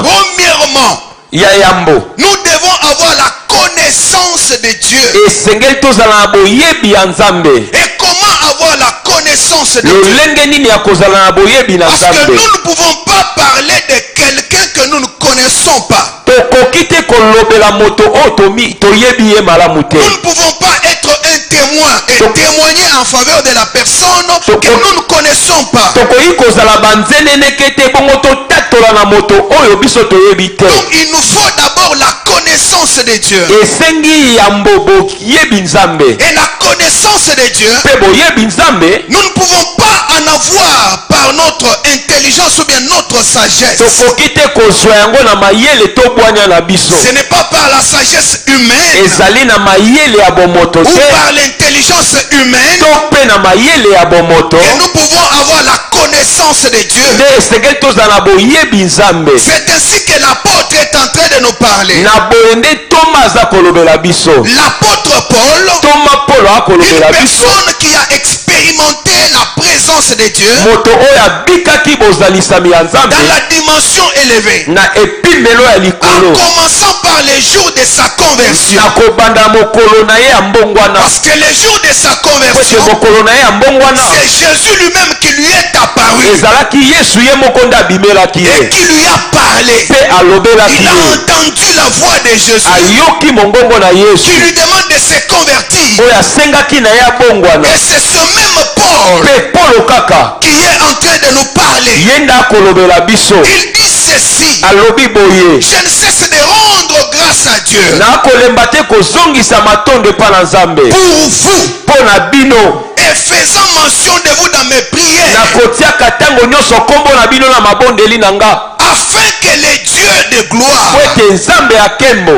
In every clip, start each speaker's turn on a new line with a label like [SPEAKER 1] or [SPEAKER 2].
[SPEAKER 1] Premièrement,
[SPEAKER 2] Yayambo.
[SPEAKER 1] nous devons avoir la connaissance de Dieu.
[SPEAKER 2] Et
[SPEAKER 1] comment avoir la connaissance de Dieu? Parce que nous ne pouvons pas parler de quelqu'un que nous ne connaissons pas. Nous ne pouvons pas être un témoin et témoigner en faveur de la personne que nous ne connaissons pas. Donc il nous faut d'abord la connaissance de Dieu. Et la connaissance de Dieu, nous ne pouvons pas en avoir par notre intelligence ou bien notre sagesse. Ce n'est pas par la sagesse humaine ou par l'intelligence humaine que nous pouvons avoir la connaissance de Dieu. C'est ainsi que l'apôtre est en train de nous parler. L'apôtre Paul, une personne qui a expérimenté la présence de Dieu dans la dimension élevée, en commençant par les jours de sa conversion. Parce que les jours de sa conversion, c'est Jésus lui-même qui lui est apparu et qui lui a parlé. Il a entendu la voix de Jésus qui lui demande de se convertir. Et c'est ce même Paul qui est en train de nous parler. Il dit ceci: je ne cesse de rendre grâce à Dieu pour vous, et faisant mention de vous dans mes prières, afin que le Dieu de gloire,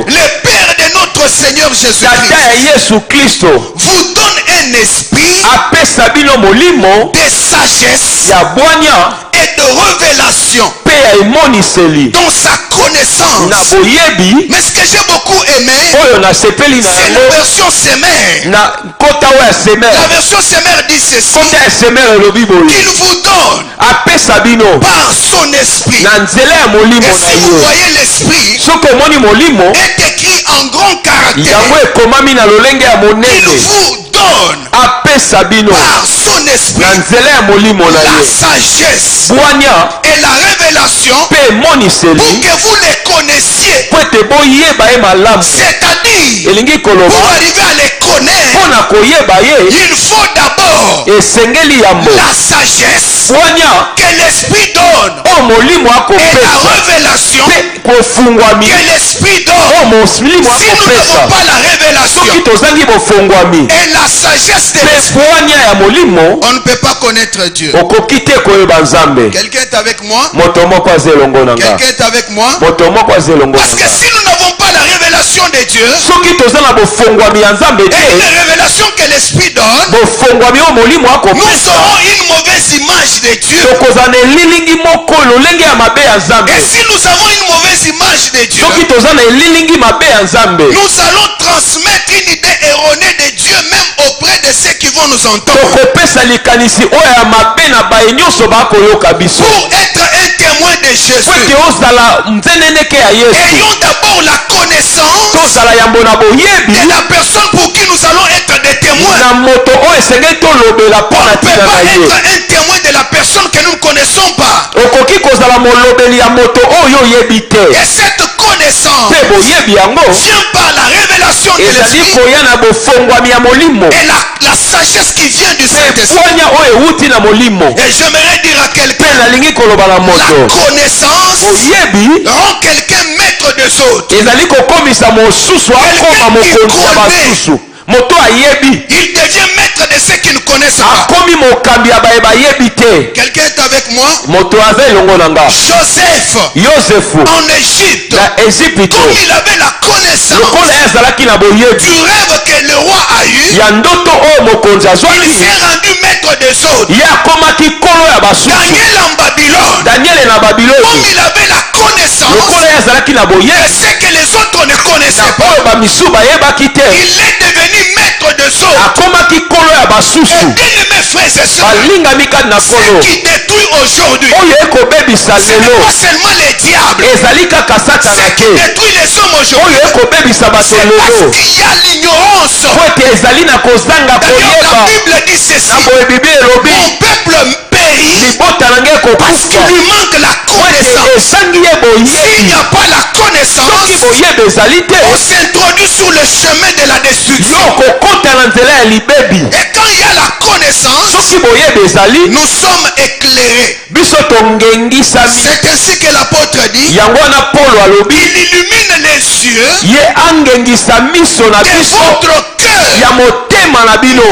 [SPEAKER 1] le Père de notre Seigneur Jésus-Christ, vous donne un esprit de sagesse et de révélation dans sa connaissance. Mais ce que j'ai beaucoup aimé, c'est la version Semer. La version Semer dit ceci: qu'il vous donne par son esprit. Et si vous voyez l'esprit est écrit en grand caractère, il vous donne par son esprit la sagesse et la révélation pour que vous les connaissiez. C'est-à-dire, pour arriver à les connaître, il faut d'abord la sagesse que l'esprit donne et la révélation que l'esprit donne. Si nous n'avons pas la révélation et la sagesse de l'esprit, on ne peut pas connaître Dieu. Quelqu'un est avec moi? Quelqu'un est avec moi? Parce que si nous n'avons pas la révélation de Dieu et la révélation que l'esprit donne, nous aurons une mauvaise image de Dieu. Et si nous avons une mauvaise image de Dieu, nous allons transmettre une idée erronée de Dieu même auprès de ceux qui vont nous entendre. Pour être un témoin de Jésus, ayons d'abord la connaissance de la personne pour qui nous allons être des témoins. On ne peut pas être un témoin de la personne que nous ne connaissons pas. Et cette connaissance vient par la révélation de l'esprit et la sagesse qui vient du Saint-Esprit. Et j'aimerais dire à quelqu'un, la connaissance rend quelqu'un maître des autres. Quelqu'un il devient maître de ceux qui ne connaissent pas. Quelqu'un est avec moi? Joseph en Égypte, comme il avait la connaissance du rêve que le roi a eu, il s'est rendu maître des autres. Daniel en Babylone, comme il avait la connaissance de ce que les autres ne connaissaient pas, il est devenu maître des autres. Et bien-aimés frères et sœurs, ce qui détruit aujourd'hui, ce n'est pas seulement les diable. C'est qui détruit les hommes aujourd'hui. Parce qu'il y a l'ignorance. D'ailleurs, la Bible dit ceci. Mon peuple périt parce qu'il lui manque la connaissance. S'il n'y a pas la connaissance, on s'introduit sur le chemin de la destruction. Et quand il y a la connaissance, nous sommes éclairés. C'est ainsi que l'apôtre dit, il illumine les yeux de votre cœur.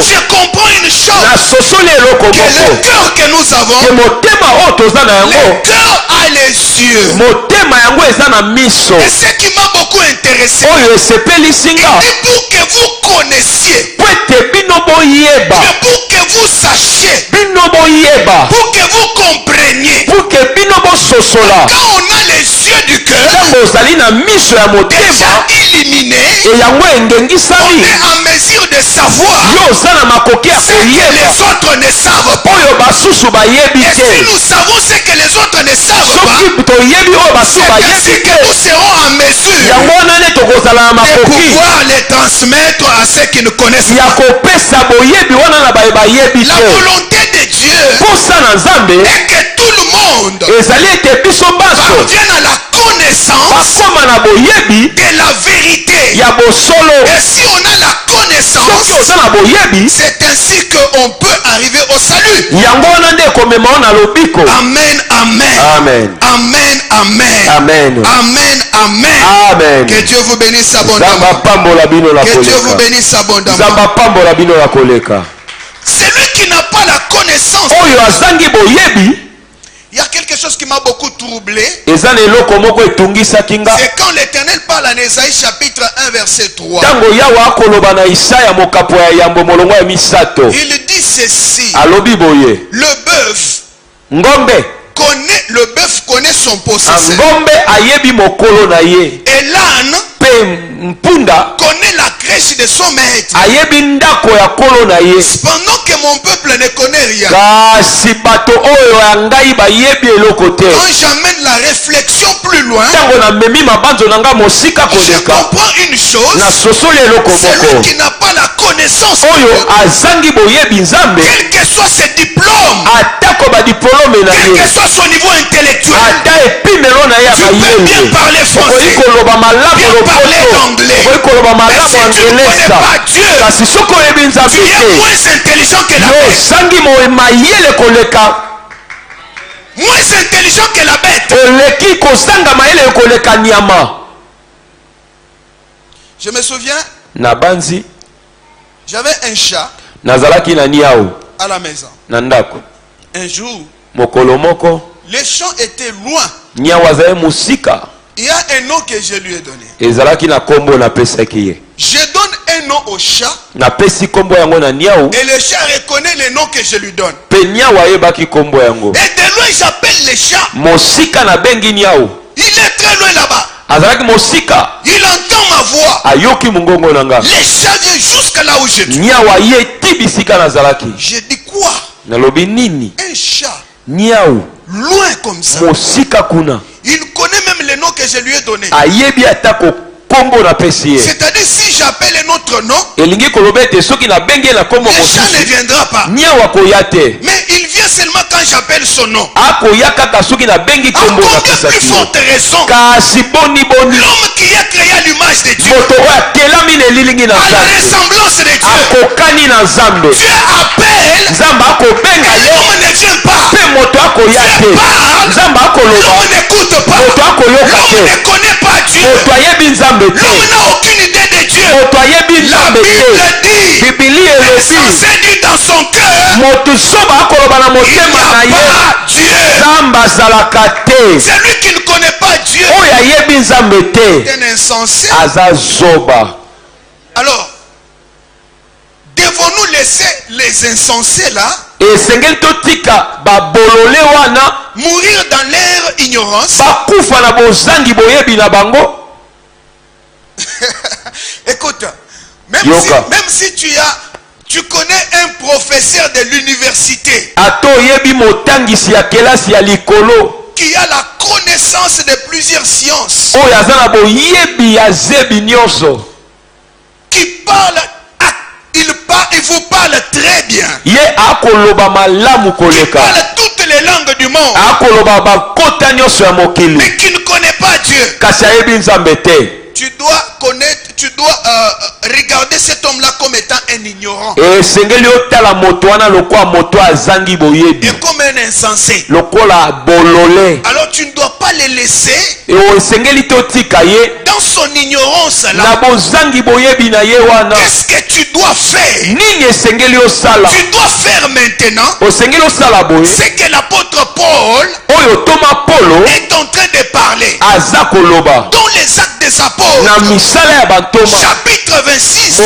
[SPEAKER 1] Je comprends une chose, que le cœur que nous avons, le cœur a les yeux. Et ce qui m'a beaucoup intéressé, c'est pour que vous connaissiez, pour que vous sachiez, pour que vous compreniez, quand on a les yeux du cœur déjà illuminés, on est en mesure de savoir ce que les autres ne savent pas. Et si nous savons ce que les autres ne savent pas, c'est ainsi que nous serons en mesure de pouvoir les transmettre à ceux qui nous connaissent pas. La volonté de Dieu est que tout le monde parvienne à la connaissance de la vérité. Et si on a la connaissance, c'est ainsi qu'on peut arriver au salut. Amen, amen. Amen, amen. Amen, amen. Que Dieu vous bénisse abondamment. Que Dieu vous bénisse abondamment. Celui qui n'a pas la connaissance, il y a quelque chose qui m'a beaucoup troublé. C'est quand l'Éternel parle en Ésaïe chapitre 1 verset 3. Il dit ceci. Le bœuf connaît son possesseur. Et l'âne connaît la crèche de son maître. Cependant que mon peuple ne connaît rien. Quand j'amène la réflexion plus loin, je comprends une chose. Celui qui n'a pas la connaissance, quel que soit ses diplômes, quel que soit son niveau intellectuel, tu peux bien parler français, bien parler l'anglais. Mais si tu ne connais pas Dieu, tu es moins intelligent que la bête. Moins intelligent que la bête. Je me souviens, j'avais un chat à la maison. Un jour, les champs étaient loin. Il y a un nom que je lui ai donné. Je donne un nom au chat. Et le chat reconnaît le nom que je lui donne. Et de loin j'appelle le chat. Il est très loin là-bas. Il entend ma voix. Le chat vient jusqu'à là où je suis. Je dis quoi? Un chat loin comme ça. Il connaît même le nom que je lui ai donné. C'est-à-dire si j'appelle un autre nom, le chat ne viendra pas. Mais il vient seulement quand j'appelle son nom. À combien plus forte raison, l'homme qui est créé à l'image de Dieu, à la ressemblance de Dieu, Dieu appelle, l'homme ne vient pas. Dieu parle, l'homme n'écoute pas. L'homme ne connaît pas Dieu. L'homme n'a aucune idée de Dieu. La Bible dit, l'essentiel dit dans son cœur, il n'y a pas Dieu. Celui qui ne connaît pas Dieu est un insensé. Alors, devons-nous laisser les insensés là mourir dans leur ignorance? Écoute, même si tu connais un professeur de l'université, qui a la connaissance de plusieurs sciences, qui parle, il vous parle très bien, il parle toutes les langues du monde, mais qui ne connaît pas Dieu. Tu dois connaître, tu dois regarder cet homme-là comme étant un ignorant et comme un insensé. Alors tu ne dois pas le laisser dans son ignorance là. Qu'est-ce que tu dois faire? Tu dois faire maintenant c'est que l'apôtre Paul est en train de parler dans les actes des apôtres chapitre 26.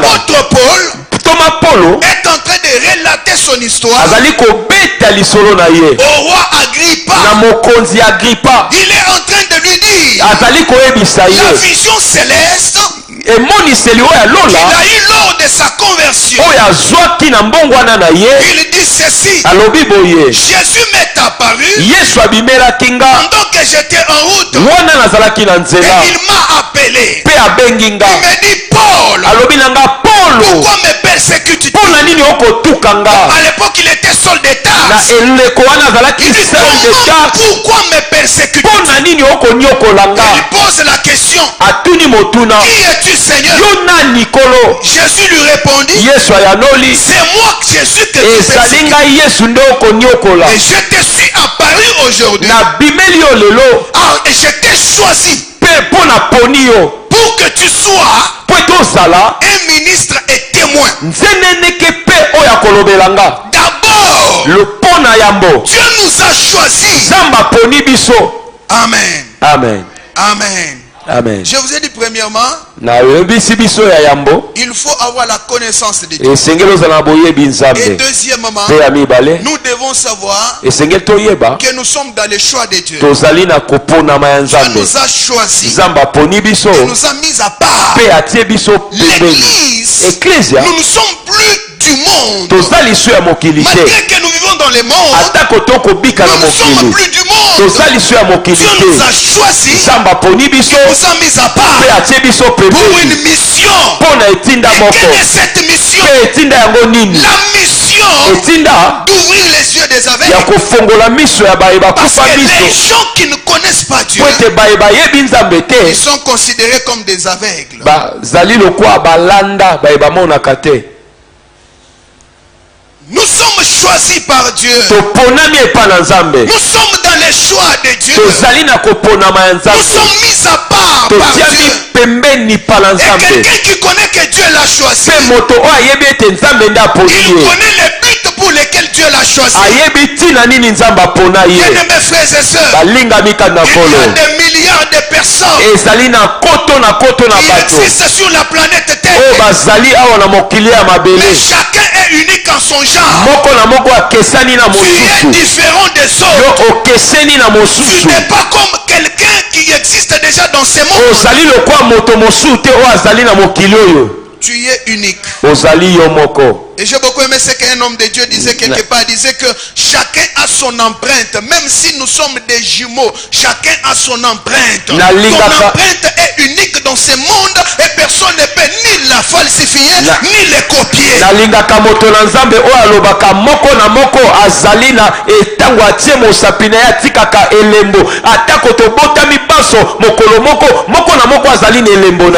[SPEAKER 1] L'apôtre Paul est en train de relater son histoire au roi Agrippa. Il est en train de lui dire la vision céleste qu'il a eu lors de sa conversion. Il dit ceci: Jésus m'est apparu pendant que j'étais en route et il m'a appelé. Il me dit: Paul, pourquoi me persécutes-tu? À l'époque il était soldat. Il dit: pourquoi me persécutes-tu? Il pose la question: qui es-tu, Seigneur? Jésus lui répondit: c'est moi, Jésus, que tu persécutes. Et je te suis apparu aujourd'hui. Et je t'ai choisi pour que tu sois un ministre et témoin. D'abord, Dieu nous a choisis. Amen.
[SPEAKER 2] Amen.
[SPEAKER 1] Amen.
[SPEAKER 2] Amen.
[SPEAKER 1] Je vous ai dit premièrement, il faut avoir la connaissance de Dieu. Et deuxièmement, nous devons savoir que nous sommes dans le choix de Dieu. Dieu nous a choisis. Il nous a mis à part. L'église, nous ne sommes plus du monde. Malgré que nous vivons dans le monde, nous ne sommes plus du monde. Dieu nous a choisis. Il nous a mis à part pour une mission. Et quelle est cette mission? La mission d'ouvrir les yeux des aveugles. Parce que les gens qui ne connaissent pas Dieu, ils sont considérés comme des aveugles. Nous sommes choisis par Dieu. Nous sommes dans les choix de Dieu. Nous sommes mis à part par Dieu. Et quelqu'un qui connaît que Dieu l'a choisi, il connaît les buts pour lesquels Dieu l'a choisi. Bien-aimés frères et sœurs, il y a des milliards de personnes qui existent sur la planète Terre. Mais chacun est unique en son genre. Tu es différent des autres. Tu n'es pas comme quelqu'un qui existe déjà dans ce monde. Tu es unique. Et j'ai beaucoup aimé ce qu'un homme de Dieu disait quelque part. Il disait que chacun a son empreinte. Même si nous sommes des jumeaux, chacun a son empreinte. Ton empreinte est unique dans ce monde et personne ne peut ni la falsifier ni le copier.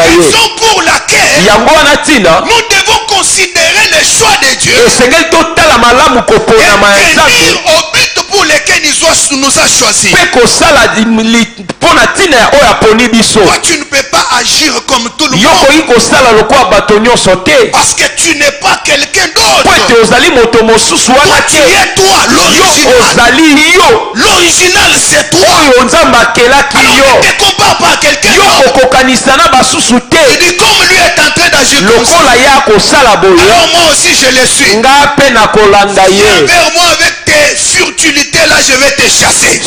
[SPEAKER 1] Raison pour laquelle nous devons considérer les choix de Dieu et venir au but pour lequel il nous a choisis. Toi, tu ne peux pas agir comme tout le monde parce que tu n'es pas quelqu'un d'autre. Toi, tu es toi, l'original c'est toi. Alors ne te compare pas à quelqu'un d'autre. Il dit comme lui est en train d'agir comme ça, alors moi aussi je le suis. Viens vers moi avec tes furtilités-là, je vais te chasser.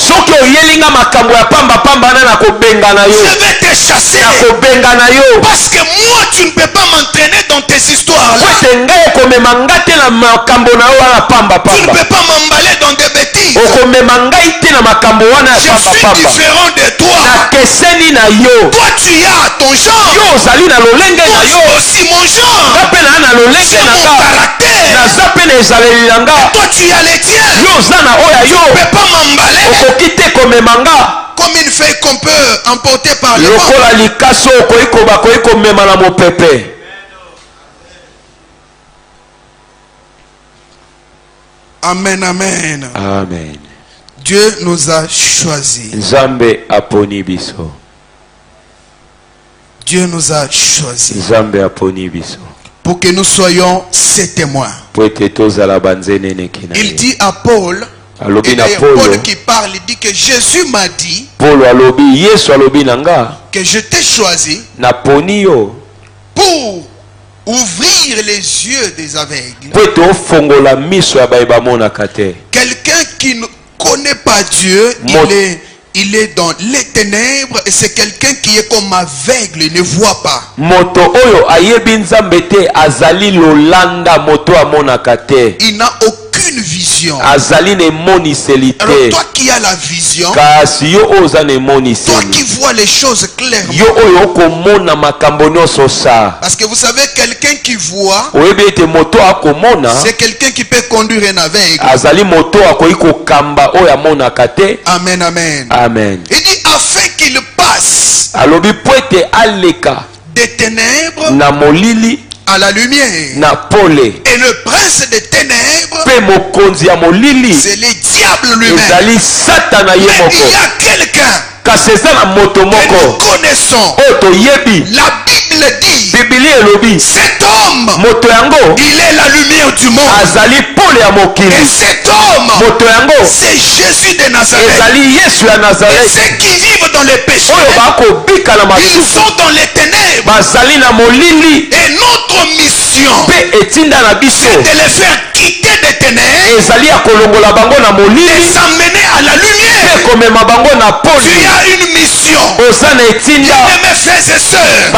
[SPEAKER 2] Je
[SPEAKER 1] vais te chasser. Parce que moi, tu ne peux pas m'entraîner dans tes histoires-là. Tu ne peux pas m'emballer dans des bêtises. Je suis différent de toi. Toi, tu as ton genre. Moi aussi mon genre. C'est mon caractère. Toi, tu as les tiens. Tu ne peux pas m'emballer comme une feuille qu'on peut emporter par le vent. Amen, amen.
[SPEAKER 2] Amen.
[SPEAKER 1] Dieu nous a choisis. Dieu nous a choisis pour que nous soyons ses témoins. Il dit à Paul, et d'ailleurs Paul qui parle, il dit que Jésus m'a dit que je t'ai choisi pour ouvrir les yeux des aveugles. Quelqu'un qui ne connaît pas Dieu, il est dans les ténèbres et c'est quelqu'un qui est comme aveugle, il ne voit pas. Il n'a aucune vision. Alors toi qui as la vision, toi qui vois les choses clairement. Parce que vous savez, quelqu'un qui voit, c'est quelqu'un qui peut conduire un aveugle. Amen, amen.
[SPEAKER 2] Amen.
[SPEAKER 1] Il dit afin qu'il passe des ténèbres à la lumière. Et le prince des ténèbres, c'est le diable lui-même. Mais il y a quelqu'un que nous connaissons. La Bible dit, cet homme, il est la lumière du monde. Et cet homme, c'est Jésus de Nazareth. Et ceux qui vivent dans les péchés, ils sont dans les ténèbres. Et notre mission, c'est de les faire quitter des ténèbres et s'amener à la lumière. Tu as une mission. Bien-aimés frères et sœurs,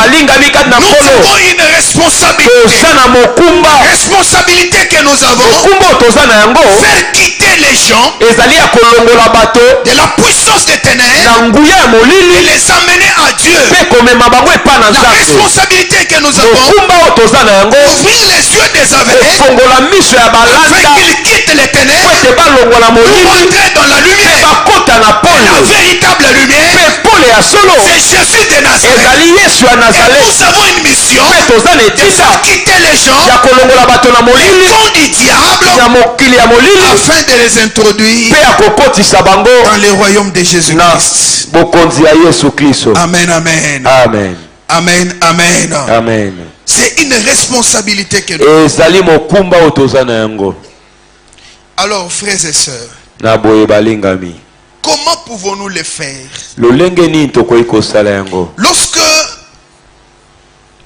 [SPEAKER 1] nous avons une responsabilité que nous avons, faire quitter les gens de la puissance des ténèbres et les amener à Dieu. La responsabilité que nous avons, ouvrir les yeux des aveugles afin qu'ils quittent les ténèbres pour entrer dans la lumière. La véritable lumière, c'est Jésus de Nazareth. Et nous avons une mission de faire quitter les gens du camp du diable afin de les introduire dans le royaume de Jésus-Christ. Amen, amen.
[SPEAKER 2] Amen.
[SPEAKER 1] Amen, amen.
[SPEAKER 2] Amen.
[SPEAKER 1] C'est une responsabilité que nous avons. Alors, frères et sœurs, comment pouvons-nous le faire? Lorsque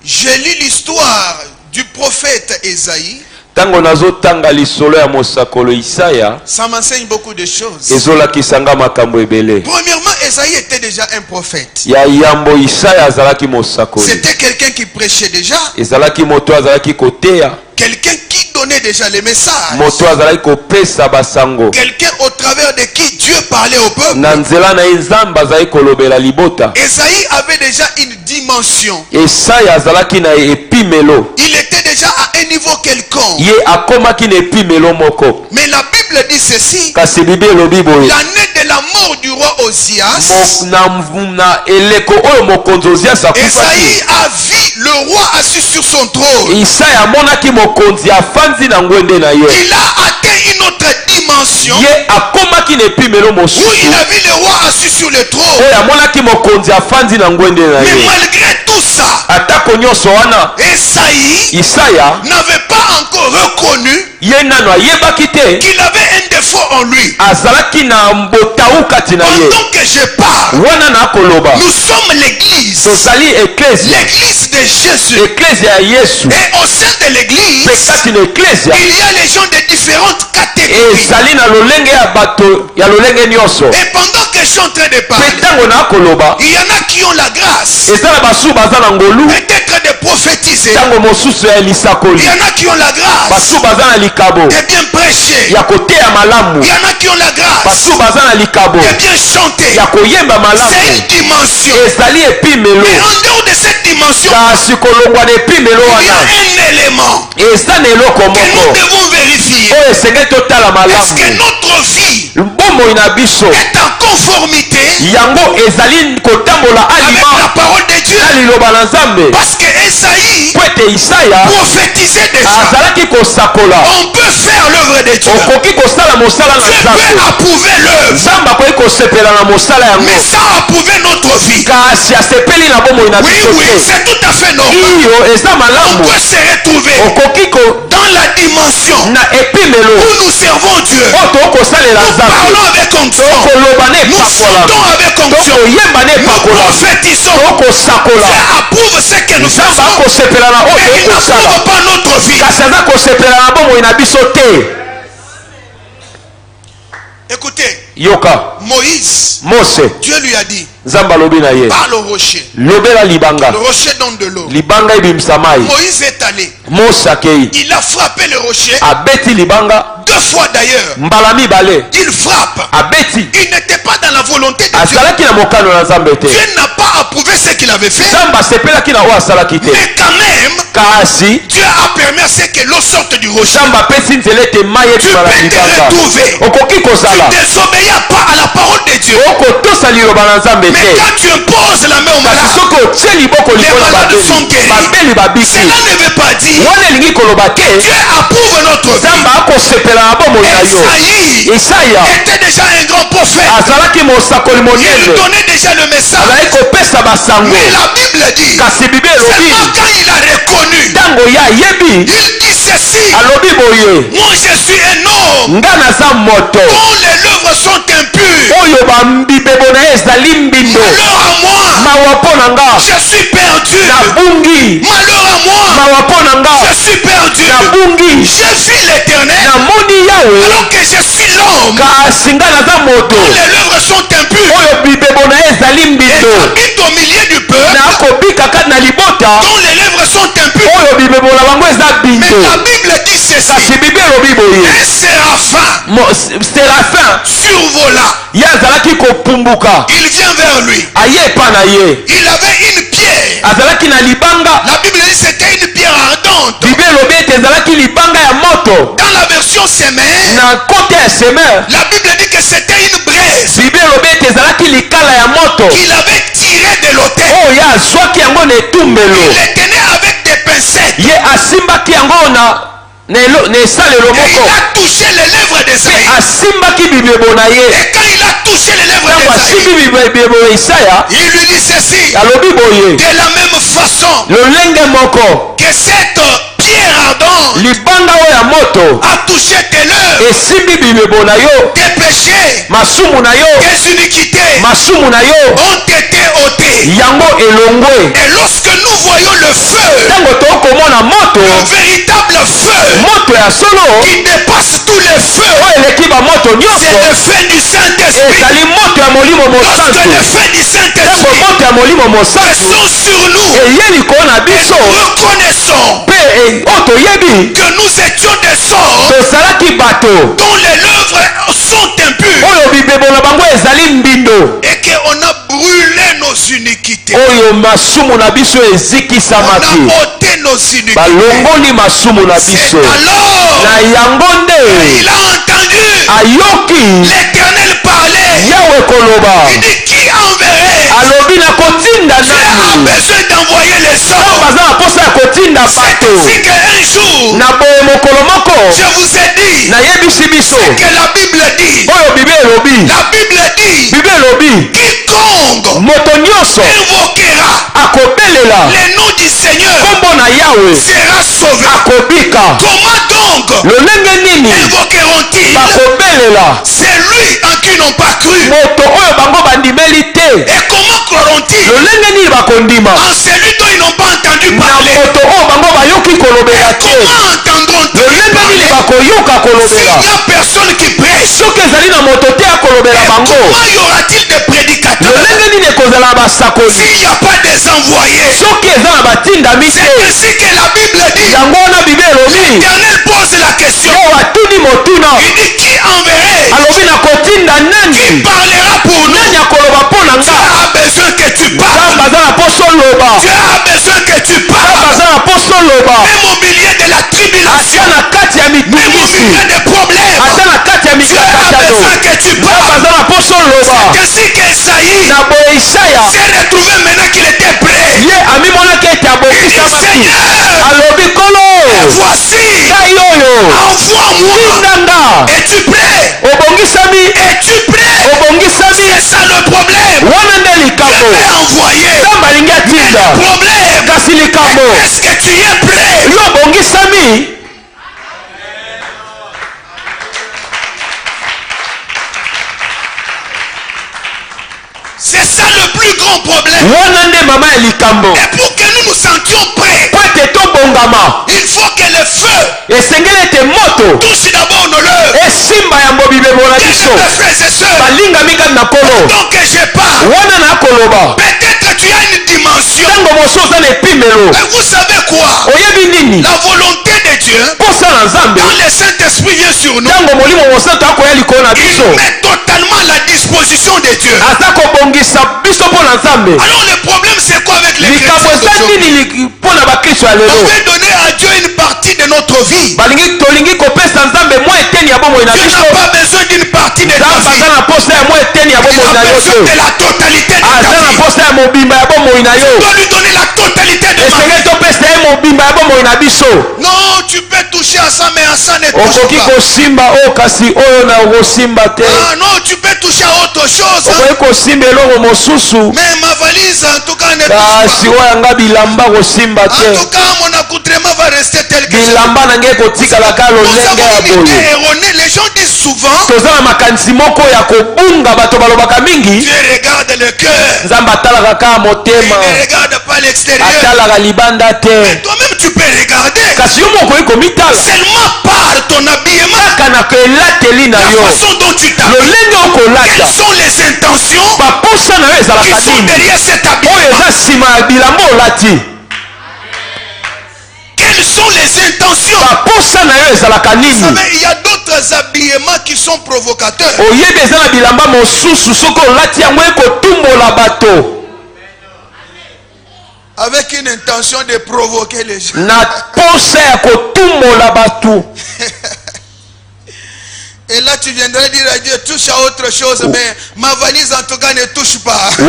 [SPEAKER 1] j'ai lu l'histoire du prophète Esaïe, ça m'enseigne beaucoup de choses. Premièrement, Esaïe était déjà un prophète. C'était quelqu'un qui prêchait déjà. Quelqu'un qui donnait déjà les messages. Quelqu'un au travers de qui Dieu parlait au peuple. Esaïe avait déjà une dimension. Il était déjà à un niveau quelconque. Mais la Bible dit ceci. L'année de la mort du roi Osias, Esaïe a vu le roi assis sur son trône. Il a atteint une autre dimension où il a vu le roi assis sur le trône. Mais malgré tout ça, Esaïe n'avait pas encore reconnu qu'il avait un défaut en lui.
[SPEAKER 2] Azalaki na mbotauka tina ye.
[SPEAKER 1] Pendant que je parle,
[SPEAKER 2] Wana na koloba.
[SPEAKER 1] nous sommes l'église.
[SPEAKER 2] Tozali ecclesia.
[SPEAKER 1] L'église de Jésus.
[SPEAKER 2] Ecclesia ya Yesu.
[SPEAKER 1] Et au sein de l'église,
[SPEAKER 2] Pekati na ecclesia.
[SPEAKER 1] il y a les gens de différentes catégories.
[SPEAKER 2] Ezali na lolenge ya bato ya lolenge nyonso.
[SPEAKER 1] Et pendant que je suis en train de parler,
[SPEAKER 2] Petango na koloba.
[SPEAKER 1] il y en a qui ont la grâce
[SPEAKER 2] Ezala basu baza na ngolu.
[SPEAKER 1] peut-être de prophétiser.
[SPEAKER 2] Tango mosusu ya lisakoli.
[SPEAKER 1] Il y en a qui ont la grâce
[SPEAKER 2] Basu baza na likabo.
[SPEAKER 1] de bien prêcher.
[SPEAKER 2] Ya koteya malamu.
[SPEAKER 1] Il y en a qui ont la grâce
[SPEAKER 2] Basu baza na likabo.
[SPEAKER 1] de bien chanter.
[SPEAKER 2] Ya koyemba malamu.
[SPEAKER 1] C'est une dimension.
[SPEAKER 2] Ezali epimelo.
[SPEAKER 1] Et en dehors de cette dimension,
[SPEAKER 2] Kasi kolongwa na epimelo
[SPEAKER 1] il y a
[SPEAKER 2] wana.
[SPEAKER 1] un élément
[SPEAKER 2] Eza na eloko
[SPEAKER 1] que nous
[SPEAKER 2] moko.
[SPEAKER 1] devons vérifier.
[SPEAKER 2] Oyo esengeli totala
[SPEAKER 1] Est-ce que
[SPEAKER 2] malamu.
[SPEAKER 1] notre vie
[SPEAKER 2] Bomoi na biso.
[SPEAKER 1] est en conformité
[SPEAKER 2] Yango ezali kotambola
[SPEAKER 1] avec
[SPEAKER 2] alima.
[SPEAKER 1] la parole de Dieu?
[SPEAKER 2] Na liloba na Nzambe.
[SPEAKER 1] Parce que Esaïe
[SPEAKER 2] Po ete Isaya
[SPEAKER 1] prophétisait déjà.
[SPEAKER 2] azalaki kosakola.
[SPEAKER 1] On peut faire l'œuvre de Dieu.
[SPEAKER 2] Okoki kosala mosala na
[SPEAKER 1] Dieu peut
[SPEAKER 2] Nzambe.
[SPEAKER 1] approuver l'œuvre,
[SPEAKER 2] Nzambe akoki kosepela na mosala yango.
[SPEAKER 1] mais sans approuver notre vie.
[SPEAKER 2] Kasi asepeli na bomoi na
[SPEAKER 1] Oui,
[SPEAKER 2] biso
[SPEAKER 1] oui,
[SPEAKER 2] te.
[SPEAKER 1] c'est tout à fait normal.
[SPEAKER 2] Iyo eza
[SPEAKER 1] On
[SPEAKER 2] malamu.
[SPEAKER 1] peut se retrouver
[SPEAKER 2] Okoki
[SPEAKER 1] dans la dimension
[SPEAKER 2] na epimelo.
[SPEAKER 1] où nous servons Dieu.
[SPEAKER 2] Oyo tokosalela
[SPEAKER 1] Nous
[SPEAKER 2] Nzambe.
[SPEAKER 1] parlons avec onction.
[SPEAKER 2] Tokoloba na
[SPEAKER 1] Nous
[SPEAKER 2] epakola.
[SPEAKER 1] chantons avec onction.
[SPEAKER 2] Tokoyemba na
[SPEAKER 1] Nous
[SPEAKER 2] epakola.
[SPEAKER 1] prophétisons.
[SPEAKER 2] Tokosakola.
[SPEAKER 1] Dieu approuve ce que nous
[SPEAKER 2] Nzambe
[SPEAKER 1] faisons.
[SPEAKER 2] akosepela na oyo
[SPEAKER 1] Mais il
[SPEAKER 2] tokosala.
[SPEAKER 1] n'approuve pas notre vie.
[SPEAKER 2] Kasi aza kosepela na bomoi na biso te.
[SPEAKER 1] Écoutez,
[SPEAKER 2] Yoka
[SPEAKER 1] Moïse,
[SPEAKER 2] Mose
[SPEAKER 1] Dieu lui a dit,
[SPEAKER 2] Nzambe alobi na ye
[SPEAKER 1] parle au rocher.
[SPEAKER 2] lobela libanga.
[SPEAKER 1] Le rocher donne de l'eau.
[SPEAKER 2] Libanga ebimisa mai.
[SPEAKER 1] Moïse est allé.
[SPEAKER 2] Mose akei
[SPEAKER 1] Il a frappé le rocher
[SPEAKER 2] abeti libanga
[SPEAKER 1] 2 fois d'ailleurs.
[SPEAKER 2] mbala mibale.
[SPEAKER 1] Il frappe.
[SPEAKER 2] Abeti
[SPEAKER 1] Il n'était pas dans la volonté de Dieu.
[SPEAKER 2] azalaki na mokano na Nzambe te.
[SPEAKER 1] Dieu n'a pas approuvé ce qu'il avait fait.
[SPEAKER 2] Nzambe asepelaki na oyo asalaki te.
[SPEAKER 1] Mais quand même,
[SPEAKER 2] Kasi
[SPEAKER 1] Dieu a permis à ce que l'eau sorte du rocher.
[SPEAKER 2] Nzambe apesi nzela ete mai
[SPEAKER 1] Tu
[SPEAKER 2] ebima na
[SPEAKER 1] peux te
[SPEAKER 2] libanga.
[SPEAKER 1] retrouver.
[SPEAKER 2] Okoki
[SPEAKER 1] Tu
[SPEAKER 2] kozala
[SPEAKER 1] ne désobéis pas à la parole de Dieu.
[SPEAKER 2] okotosa liloba na Nzambe
[SPEAKER 1] Mais
[SPEAKER 2] te.
[SPEAKER 1] quand tu imposes la main au
[SPEAKER 2] Kasi
[SPEAKER 1] malade,
[SPEAKER 2] soki otie liboko
[SPEAKER 1] les
[SPEAKER 2] likolo
[SPEAKER 1] malades sont guéris.
[SPEAKER 2] babeli babiki.
[SPEAKER 1] Cela ne veut pas dire
[SPEAKER 2] Wana elingi koloba te
[SPEAKER 1] Dieu approuve notre vie.
[SPEAKER 2] Nzambe akosepela na bomoi na yo.
[SPEAKER 1] Esaïe
[SPEAKER 2] Isaya
[SPEAKER 1] était déjà un grand prophète.
[SPEAKER 2] azalaki mosakoli
[SPEAKER 1] Il
[SPEAKER 2] monene.
[SPEAKER 1] donnait déjà le message.
[SPEAKER 2] azalaki kopesa basango.
[SPEAKER 1] Mais la Bible dit,
[SPEAKER 2] Kasi Bible elobi
[SPEAKER 1] seulement quand il a reconnu,
[SPEAKER 2] ntango ye ayebi
[SPEAKER 1] il dit ceci:
[SPEAKER 2] alobi boye
[SPEAKER 1] moi je suis un homme
[SPEAKER 2] nga naza moto
[SPEAKER 1] dont les lèvres sont impures.
[SPEAKER 2] oyo bambibebo na ye ezali mbindo.
[SPEAKER 1] Malheur à moi,
[SPEAKER 2] Mawa mpo na nga
[SPEAKER 1] je suis perdu.
[SPEAKER 2] nabungi.
[SPEAKER 1] Malheur à moi,
[SPEAKER 2] Mawa mpo na nga
[SPEAKER 1] je suis perdu.
[SPEAKER 2] nabungi.
[SPEAKER 1] Je vis l'Éternel
[SPEAKER 2] namoni Yawe
[SPEAKER 1] alors que je suis l'homme
[SPEAKER 2] kasi nga naza moto
[SPEAKER 1] dont les lèvres sont impures.
[SPEAKER 2] oyo bibebo na ye ezali
[SPEAKER 1] Et
[SPEAKER 2] mbindo.
[SPEAKER 1] j'habite au milieu du peuple
[SPEAKER 2] nakobika kati na libota
[SPEAKER 1] dont les lèvres sont impures.
[SPEAKER 2] oyo bibebo na bango eza
[SPEAKER 1] Mais
[SPEAKER 2] bindo.
[SPEAKER 1] la Bible dit ceci:
[SPEAKER 2] kasi bible elobi boye
[SPEAKER 1] un séraphin
[SPEAKER 2] serafin
[SPEAKER 1] survola.
[SPEAKER 2] ye azalaki kopumbuka
[SPEAKER 1] Il vient vers lui.
[SPEAKER 2] aye epa na ye.
[SPEAKER 1] Il avait une pierre.
[SPEAKER 2] azalaki na libanga.
[SPEAKER 1] La Bible dit c'était une pierre ardente.
[SPEAKER 2] bible elobi ete ezalaki libanga ya moto.
[SPEAKER 1] Dans la version semaine,
[SPEAKER 2] na kote ya semer
[SPEAKER 1] la Bible dit que c'était une braise
[SPEAKER 2] bible elobi ete ezalaki likala ya moto
[SPEAKER 1] qu'il avait tirée de l'autel.
[SPEAKER 2] oyo ye azwaki yango na etumbelo.
[SPEAKER 1] Il les tenait avec des pincettes.
[SPEAKER 2] ye asimbaki yango na esalelo
[SPEAKER 1] Et il
[SPEAKER 2] moko.
[SPEAKER 1] a touché les lèvres d'Esaïe.
[SPEAKER 2] asimbaki bibebo na ye.
[SPEAKER 1] Et quand il a touché les lèvres
[SPEAKER 2] ntango
[SPEAKER 1] d'Esaïe,
[SPEAKER 2] asimbi bibebo ya Isaya
[SPEAKER 1] il lui dit ceci:
[SPEAKER 2] alobi boye
[SPEAKER 1] de la même façon
[SPEAKER 2] lolenge moko
[SPEAKER 1] que cette pierre ardente
[SPEAKER 2] libanga oyo ya moto
[SPEAKER 1] a touché tes lèvres,
[SPEAKER 2] esimbi bibebo na yo.
[SPEAKER 1] tes péchés,
[SPEAKER 2] masumu na yo
[SPEAKER 1] tes iniquités
[SPEAKER 2] masumu na yo
[SPEAKER 1] ont été ôtés.
[SPEAKER 2] yango elongwe.
[SPEAKER 1] Et lorsque nous voyons le feu,
[SPEAKER 2] ntango tokomona moto
[SPEAKER 1] le véritable feu
[SPEAKER 2] moto ya solo
[SPEAKER 1] qui dépasse tous les feux,
[SPEAKER 2] oyo eleki bamoto
[SPEAKER 1] c'est
[SPEAKER 2] nyonso
[SPEAKER 1] le feu du Saint-Esprit.
[SPEAKER 2] ezali moto ya molimo
[SPEAKER 1] Lorsque
[SPEAKER 2] mosantu.
[SPEAKER 1] le feu du
[SPEAKER 2] ntango
[SPEAKER 1] Saint-Esprit
[SPEAKER 2] moto ya molimo mosantu
[SPEAKER 1] sont sur nous,
[SPEAKER 2] eye likolo na biso
[SPEAKER 1] reconnaissons
[SPEAKER 2] mpe oyo toyebi
[SPEAKER 1] que nous étions des sorts
[SPEAKER 2] tozalaki bato
[SPEAKER 1] dont les lèvres sont impures
[SPEAKER 2] oyo bibebo na bango ezali mbindo
[SPEAKER 1] et qu'on a brûlé nos iniquités.
[SPEAKER 2] oyo masumu na biso
[SPEAKER 1] On
[SPEAKER 2] ezikisamaki.
[SPEAKER 1] a ôté nos iniquités.
[SPEAKER 2] balongoli masumu na
[SPEAKER 1] C'est
[SPEAKER 2] biso.
[SPEAKER 1] alors
[SPEAKER 2] na yango nde
[SPEAKER 1] il a entendu
[SPEAKER 2] ayoki
[SPEAKER 1] l'Éternel parler.
[SPEAKER 2] Yawe koloba
[SPEAKER 1] Il dit: qui enverrait?
[SPEAKER 2] alobi na kotinda
[SPEAKER 1] Dieu a
[SPEAKER 2] nani.
[SPEAKER 1] besoin d'envoyer les
[SPEAKER 2] ntango
[SPEAKER 1] sorts.
[SPEAKER 2] baza na posa ya kotinda
[SPEAKER 1] C'est
[SPEAKER 2] bato.
[SPEAKER 1] ainsi qu'un jour,
[SPEAKER 2] na boye mokolo moko
[SPEAKER 1] je vous ai dit
[SPEAKER 2] nayebisi biso
[SPEAKER 1] que la Bible dit.
[SPEAKER 2] oyo bible elobi.
[SPEAKER 1] La Bible dit:
[SPEAKER 2] bible elobi
[SPEAKER 1] quiconque
[SPEAKER 2] moto nyonso
[SPEAKER 1] invoquera
[SPEAKER 2] akobelela
[SPEAKER 1] le nom du Seigneur
[SPEAKER 2] kombo na Yawe
[SPEAKER 1] sera sauvé.
[SPEAKER 2] akobika.
[SPEAKER 1] Comment donc
[SPEAKER 2] lolenge nini
[SPEAKER 1] invoqueront-ils
[SPEAKER 2] bakobela
[SPEAKER 1] c'est lui en qui n'ont pas cru. Et comment croiront-ils en celui dont ils n'ont pas entendu parler? Et comment entendront-ils parler s'il n'y a personne qui prêche? Et comment y aura-t-il des prédicateurs s'il n'y a pas des envoyés? C'est ainsi que la Bible dit. L'Éternel pose la question. Il dit qui enverrait? Qui parlera pour nous? Tu as besoin que tu parles. Tu as besoin que tu parles. Même au milieu de la tribulation, même au milieu des problèmes, tu as besoin que tu parles. C'est ainsi qu'Esaïe s'est retrouvé maintenant qu'il était prêt. Il dit Seigneur, voici, envoie-moi. Es-tu prêt? Es-tu prêt? C'est ça le problème. Dieu veut envoyer. Mais le problème, est-ce que tu es prêt? C'est ça le plus grand problème. Et pour que nous nous sentions prêts, il faut que le feu touche d'abord nos lèvres. Bien-aimés frères et sœurs, donc que je parle, peut-être tu as une dimension. Et vous savez quoi? La volonté de Dieu, quand le Saint-Esprit vient sur nous, il met totalement la disposition de Dieu. Alors le problème c'est quoi avec les chrétiens d'aujourd'hui? On veut donner à Dieu une partie de notre vie. Dieu n'a pas besoin d'une partie de ta vie. Il a besoin de la totalité de ta vie. Tu dois lui donner la totalité de ma vie. Non, tu peux toucher à ça, mais à ça ne touche pas. Ah non, tu peux toucher à autre chose. Mais ma valise en tout cas ne touche pas. En tout cas, mon accoutrement va rester tel que c'est. Nous avons une idée erronée. Les gens disent souvent, Dieu regarde le cœur. Il ne regarde pas l'extérieur. Mais toi-même tu peux regarder. Seulement par ton habillement, la façon dont tu t'habilles. Quelles sont les intentions qui sont derrière cet habillement? Quelles sont les intentions? Vous savez, il y a d'autres habillements qui sont provocateurs. Avec une intention de provoquer les gens. Et là tu viendrais dire à Dieu, touche à autre chose, mais ma valise en tout cas ne touche pas. Je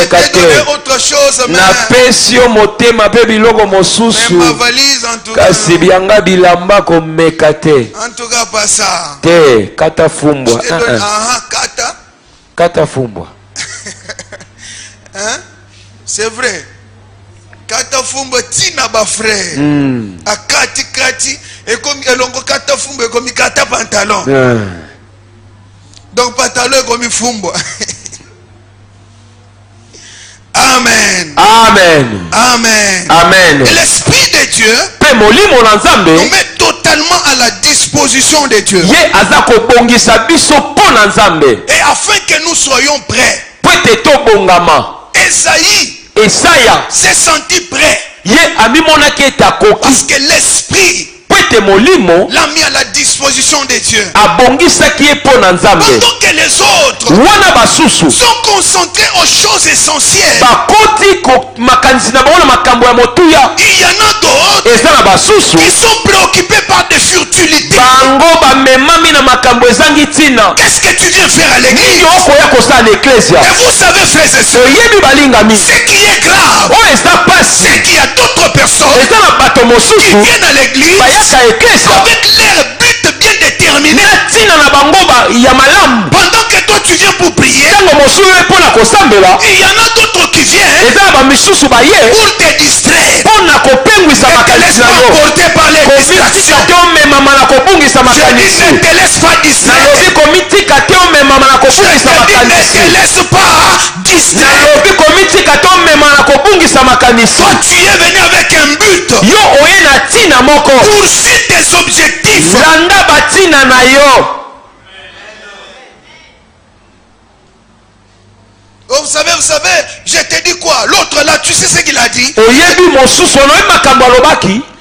[SPEAKER 1] t'ai donné autre chose, mais ma valise en tout cas. En tout cas pas ça. Je t'ai donné
[SPEAKER 2] kata fumbwa.
[SPEAKER 1] Hein? C'est vrai. Kata fumbo tina ba frère. Akati kati et comme elongo kata fumbo comme kata pantalon. Donc pantalon comme fumbo. Amen.
[SPEAKER 2] Amen.
[SPEAKER 1] Amen.
[SPEAKER 2] Amen.
[SPEAKER 1] Et l'Esprit de Dieu nous met totalement à la disposition de Dieu. Et afin que nous soyons prêts. Esaïe s'est senti prêt. Parce que l'Esprit l'a mis à la disposition de Dieu. Pendant que les autres sont concentrés aux choses essentielles, il y en a d'autres qui sont préoccupés par des futilités. Qu'est-ce que tu viens faire à l'église? Et vous savez, frères et sœurs, ce qui est grave, c'est qu'il y a d'autres personnes qui viennent à l'église avec leur but bien déterminé. Pendant que toi tu vient pour prier. Il y en a d'autres qui viennent pour te distraire. Et te laisse pas emporter par les distractions. Je dis ne te laisse pas distraire. Je te dis ne te laisse pas distraire. Toi tu es venu avec un but. Poursuis tes objectifs. Oh, vous savez, je te dis quoi? L'autre là, tu sais ce qu'il a dit?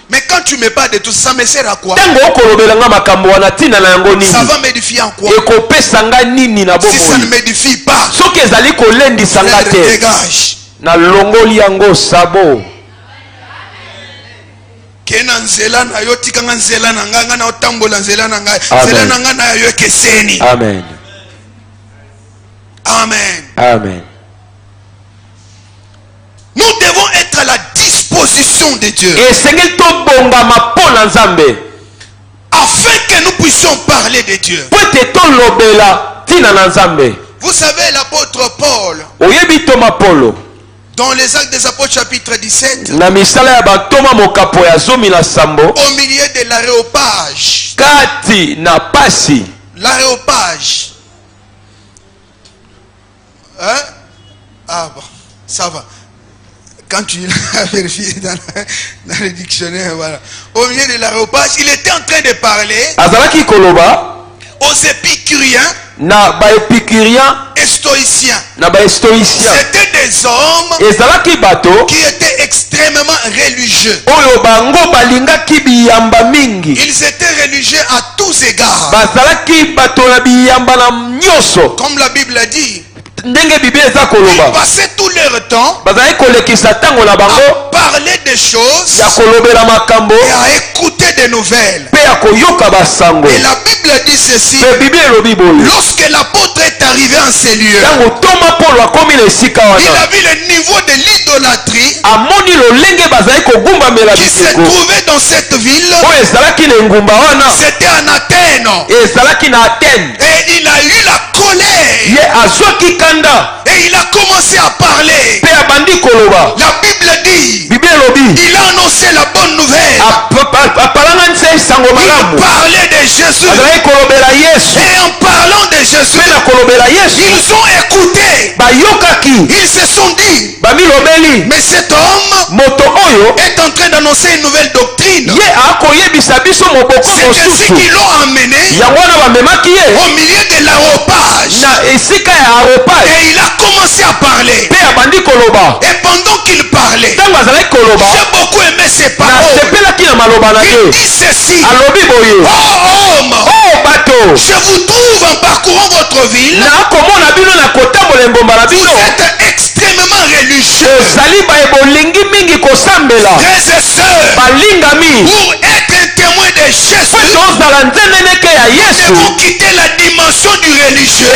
[SPEAKER 1] Mais quand tu me parles de tout ça, me sert à quoi? Ça va m'édifier en quoi? Si ça ne m'édifie pas, dégage. Kena nzela na yo tikanga nzela na nga na otambola nzela na nga nzela na nga na yo keseni.
[SPEAKER 2] Amen.
[SPEAKER 1] Amen.
[SPEAKER 2] Amen.
[SPEAKER 1] Nous devons être à la disposition de Dieu afin que nous puissions parler de Dieu. Vous savez, l'apôtre Paul, dans les Actes des Apôtres chapitre 17, au milieu de l'aréopage, hein? Ah bon, ça va. Quand tu l'as vérifié dans le dictionnaire, voilà. Au milieu de l'aréopage, il était en train de parler aux épicuriens et stoïciens. C'était des hommes qui étaient extrêmement religieux. Ils étaient religieux à tous égards. Comme la Bible dit, ils passaient tout leur temps à parler des choses et à écouter des nouvelles. Et la Bible dit ceci: lorsque l'apôtre est arrivé en ces lieux, il a vu le niveau de l'idolâtrie qui se trouvait dans cette ville. C'était en Athènes. Et il a eu la colère. Et il a commencé à parler. La Bible dit, il a annoncé la bonne nouvelle. Il parlait de Jésus. Et en parlant de Jésus, ils ont écouté. Ils se sont dit, mais cet homme est en train d'annoncer une nouvelle doctrine. C'est ainsi qu'ils l'ont amené au milieu de l'aréopage. Et il a commencé à parler. Et pendant qu'il parlait, j'ai beaucoup aimé ses paroles. Il dit ceci: oh homme, je vous trouve en parcourant votre ville. Vous êtes extrêmement religieux. Frères et sœurs, pour être un témoin de Jésus, nous devons quitter la dimension du religieux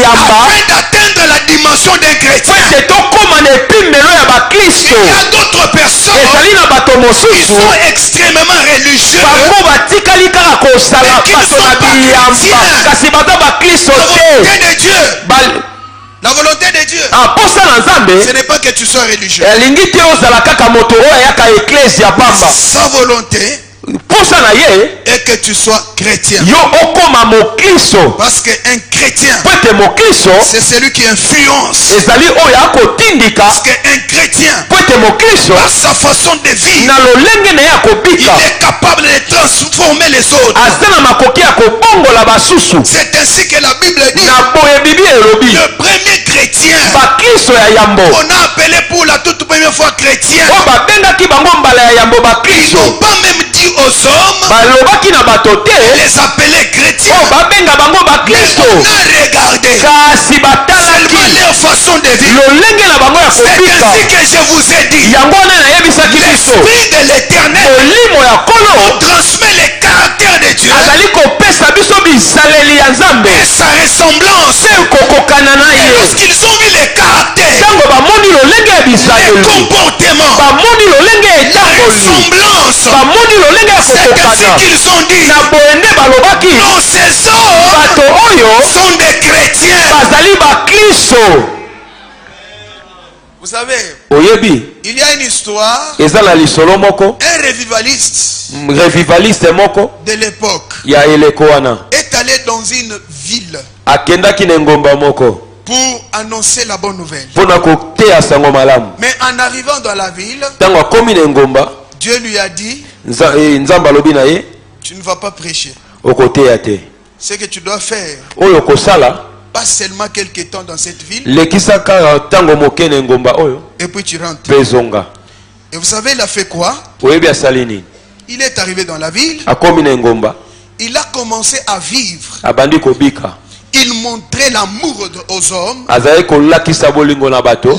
[SPEAKER 1] afin d'atteindre la dimension d'un chrétien. Il y a d'autres personnes qui sont extrêmement religieux mais qui ne sont pas chrétiens. La volonté de Dieu, ce n'est pas que tu sois religieux. Sa volonté et que tu sois chrétien. Parce qu'un chrétien, c'est celui qui influence. Parce qu'un chrétien, par sa façon de vivre, il est capable de transformer les autres. C'est ainsi que la Bible dit, le premier chrétien, on a appelé pour la toute première fois chrétien, ils n'ont pas même dit aux hommes les appeler chrétiens, mais on a regardé seulement leur façon de vivre. C'est ainsi que je vous ai dit, l'Esprit de l'Éternel nous transmet les caractères de Dieu et sa ressemblance. Et lorsqu'ils ont vu les caractères, les comportements, ressemblance. C'est ainsi qu'ils ont dit. Nos saisons sont des chrétiens. Vous savez, il y a une histoire. Un révivaliste de l'époque est allé dans une ville pour annoncer la bonne nouvelle. Mais en arrivant dans la ville, Dieu lui a dit, tu ne vas pas prêcher. Ce que tu dois faire, pas seulement quelques temps dans cette ville, et puis tu rentres. Et vous savez, il a fait quoi? Il est arrivé dans la ville, il a commencé à vivre. Il montrait l'amour aux hommes,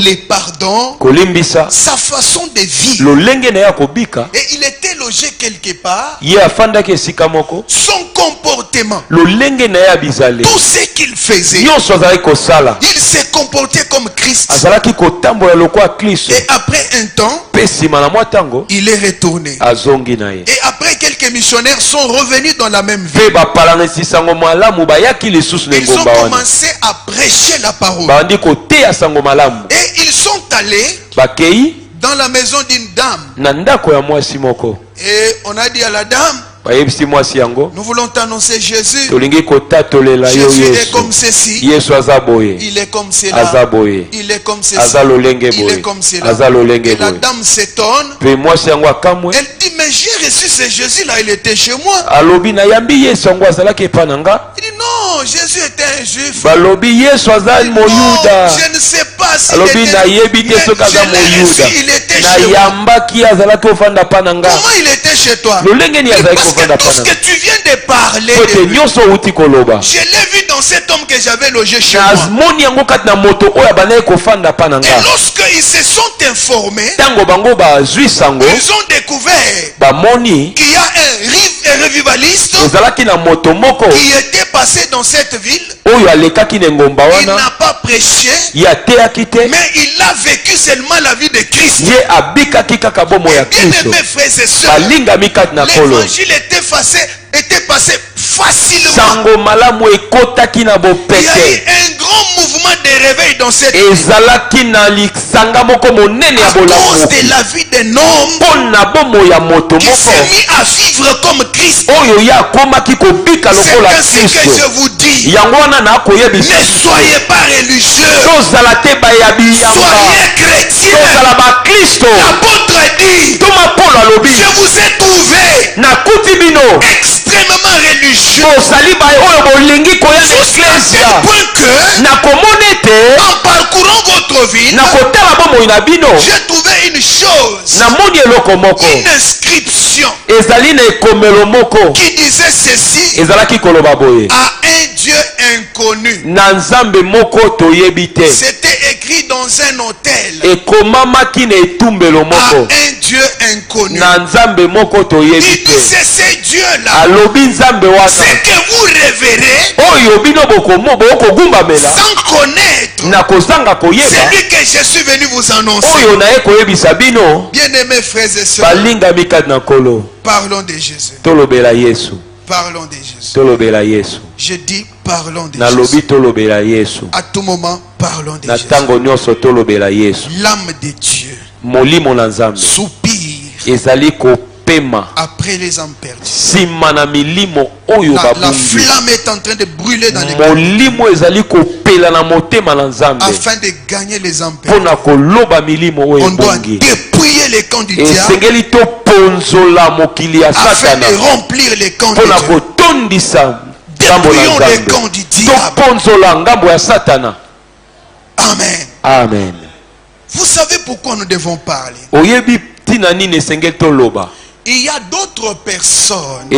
[SPEAKER 1] les pardons, sa façon de vivre. Et il était logé quelque part. Son comportement, tout ce qu'il faisait, il s'est comporté comme Christ. Et après un temps, il est retourné. Et après, quelques missionnaires sont revenus dans la même ville. Ils ont commencé à prêcher la parole. Et ils sont allés dans la maison d'une dame. Et on a dit à la dame, nous voulons t'annoncer Jésus. Jésus est comme ceci. Il est comme cela. Il est comme ceci. Il est comme cela. Et la dame s'étonne. Elle dit, mais j'ai reçu ce Jésus-là, il était chez moi. Il dit, non, Jésus était un juif. Non, je ne sais pas si il était reçu, il était chez moi. Comment il était chez toi? Parce que tout ce que tu viens de parler, je l'ai vu dans cet homme que j'avais logé chez moi. Et lorsqu'ils se sont informés, ils ont découvert qu'il y a un révivaliste qui était passé dans cette ville. Il n'a pas prêché, mais il a vécu seulement la vie de Christ. Et bien aimés frères et sœurs, l'évangile était passé facilement. Il y a eu un grand mouvement de réveil dans cette ville. À cause de la vie d'un homme qui s'est mis à vivre comme Christ. C'est ainsi que je vous dis, ne soyez pas religieux, soyez chrétiens. L'apôtre dit, je vous ai trouvé extrêmement religieux, jusqu'à tel point que en parcourant votre ville, j'ai trouvé une chose, une inscription qui disait ceci: à un Dieu inconnu. C'était écrit dans un hôtel. À un Dieu inconnu. Il dit, c'est ce Dieu-là, c'est que vous révérez sans connaître celui que je suis venu vous annoncer. Bien aimés frères et sœurs, parlons de Jésus. Parlons de Jésus. Je dis parlons de Jésus. À tout moment, parlons de Jésus. L'âme de Dieu soupire après les âmes perdues. La flamme est en train de brûler dans les cœurs afin de gagner les âmes perdues. On doit dépouiller les camps du diable afin de remplir les camps du diable. Dépouillons les camps du diable. Amen.
[SPEAKER 2] Amen.
[SPEAKER 1] Vous savez pourquoi nous devons parler? Il y a d'autres personnes,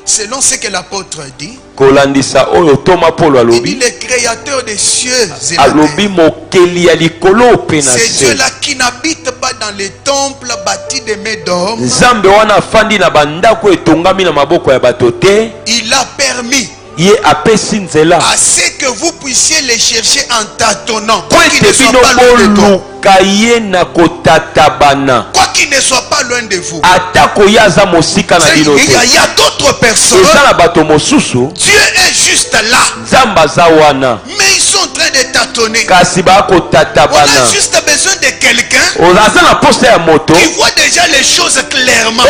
[SPEAKER 1] selon ce que l'apôtre dit, il dit le créateur des cieux et la terre. C'est Dieu-là qui n'habite pas dans les temples bâtis de mains d'hommes. Il a permis à ce que vous puissiez les chercher en tâtonnant, quoi qu'il ne soit pas loin de toi. Quoi qu'il ne soit pas loin de vous.
[SPEAKER 2] Il y a
[SPEAKER 1] d'autres personnes. Dieu est juste là. Mais ils sont en train de tâtonner. On a juste besoin de quelqu'un qui voit déjà les choses clairement,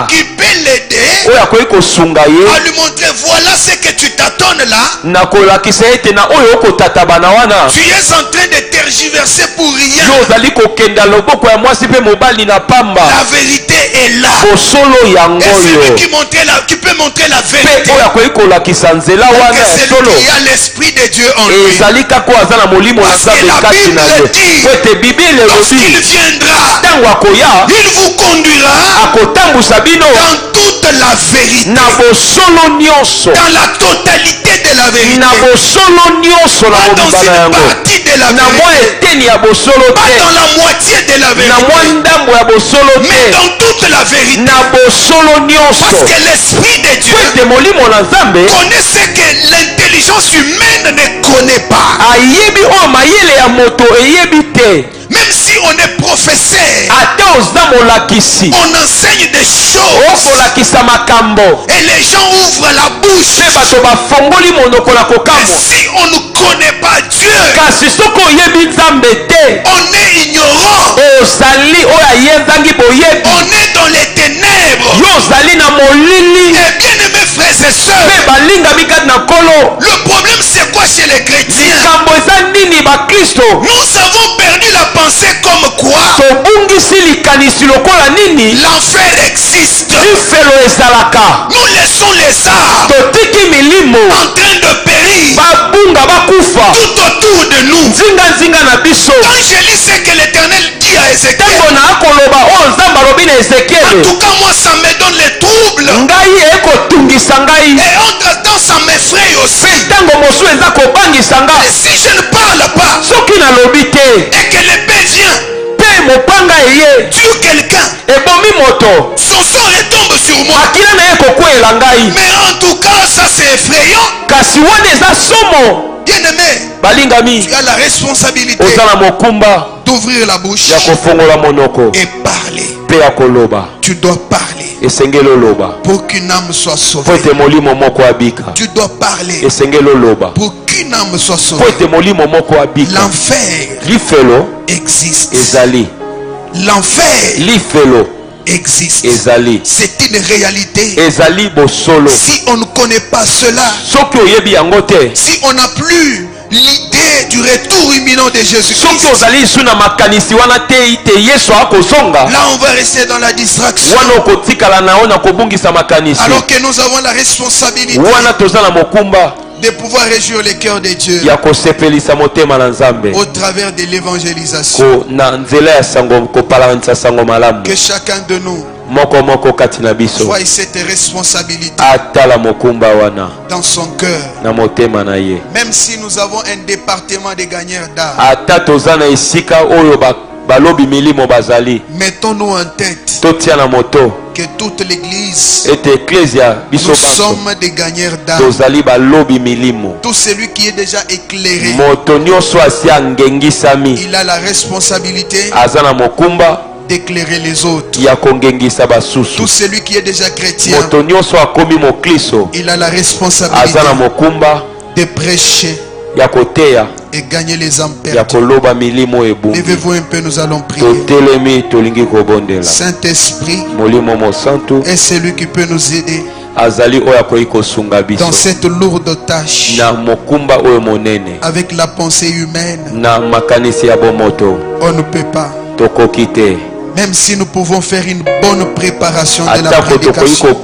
[SPEAKER 1] qui peut l'aider à lui montrer voilà ce que tu tâtonnes là. Tu es en train de tergiverser pour rien. La vérité est là. Et celui qui peut montrer la vérité, c'est celui qui a l'esprit de Dieu en lui. Parce que la Bible dit, lorsqu'il viendra, il vous conduira dans toute la vérité, dans la totalité de la vérité, pas dans une partie de la vérité, pas dans la moitié de la vérité, mais dans toute la vérité. Parce que l'esprit de Dieu connaît ce que l'intelligence humaine ne connaît pas. Même si on est professeur, on enseigne des choses et les gens ouvrent la bouche. Mais si on ne connaît pas Dieu, on est ignorant, on est dans les ténèbres. Et bien aimés frères et sœurs, le problème c'est quoi chez les chrétiens? Nous avons perdu la pensée comme quoi l'enfer existe. Nous laissons les arbres en train de périr tout autour de nous. Quand je lis ce que l'Éternel dit à Ézéchiel, en tout cas moi ça me donne les troubles, et entre temps ça m'effraie aussi. Et si je ne parle pas et que l'épée vient tue quelqu'un, son sang retombe sur moi. Mais en tout cas ça c'est effrayant. Bien aimé, tu as la responsabilité d'ouvrir la bouche et parler. Tu dois parler pour qu'une âme soit sauvée. Tu dois parler pour qu'une âme soit sauvée. L'enfer existe. L'enfer existe. C'est une réalité. Si on ne connaît pas cela, si on n'a plus l'idée du retour imminent de Jésus-Christ, là on va rester dans la distraction, alors que nous avons la responsabilité de pouvoir réjouir le cœur de Dieu au travers de l'évangélisation. Que chacun de nous soit cette responsabilité dans son cœur. Même si nous avons un département de gagneurs d'âme, mettons-nous en tête que toute l'église, nous sommes des gagneurs d'âme. Tout celui qui est déjà éclairé, il a la responsabilité d'éclairer les autres. Tout celui qui est déjà chrétien, il a la responsabilité de prêcher et gagner les âmes perdues. Levez-vous un peu, nous allons prier. Saint-Esprit est celui qui peut nous aider dans cette lourde tâche. Avec la pensée humaine, on ne peut pas. Même si nous pouvons faire une bonne préparation de la prédication,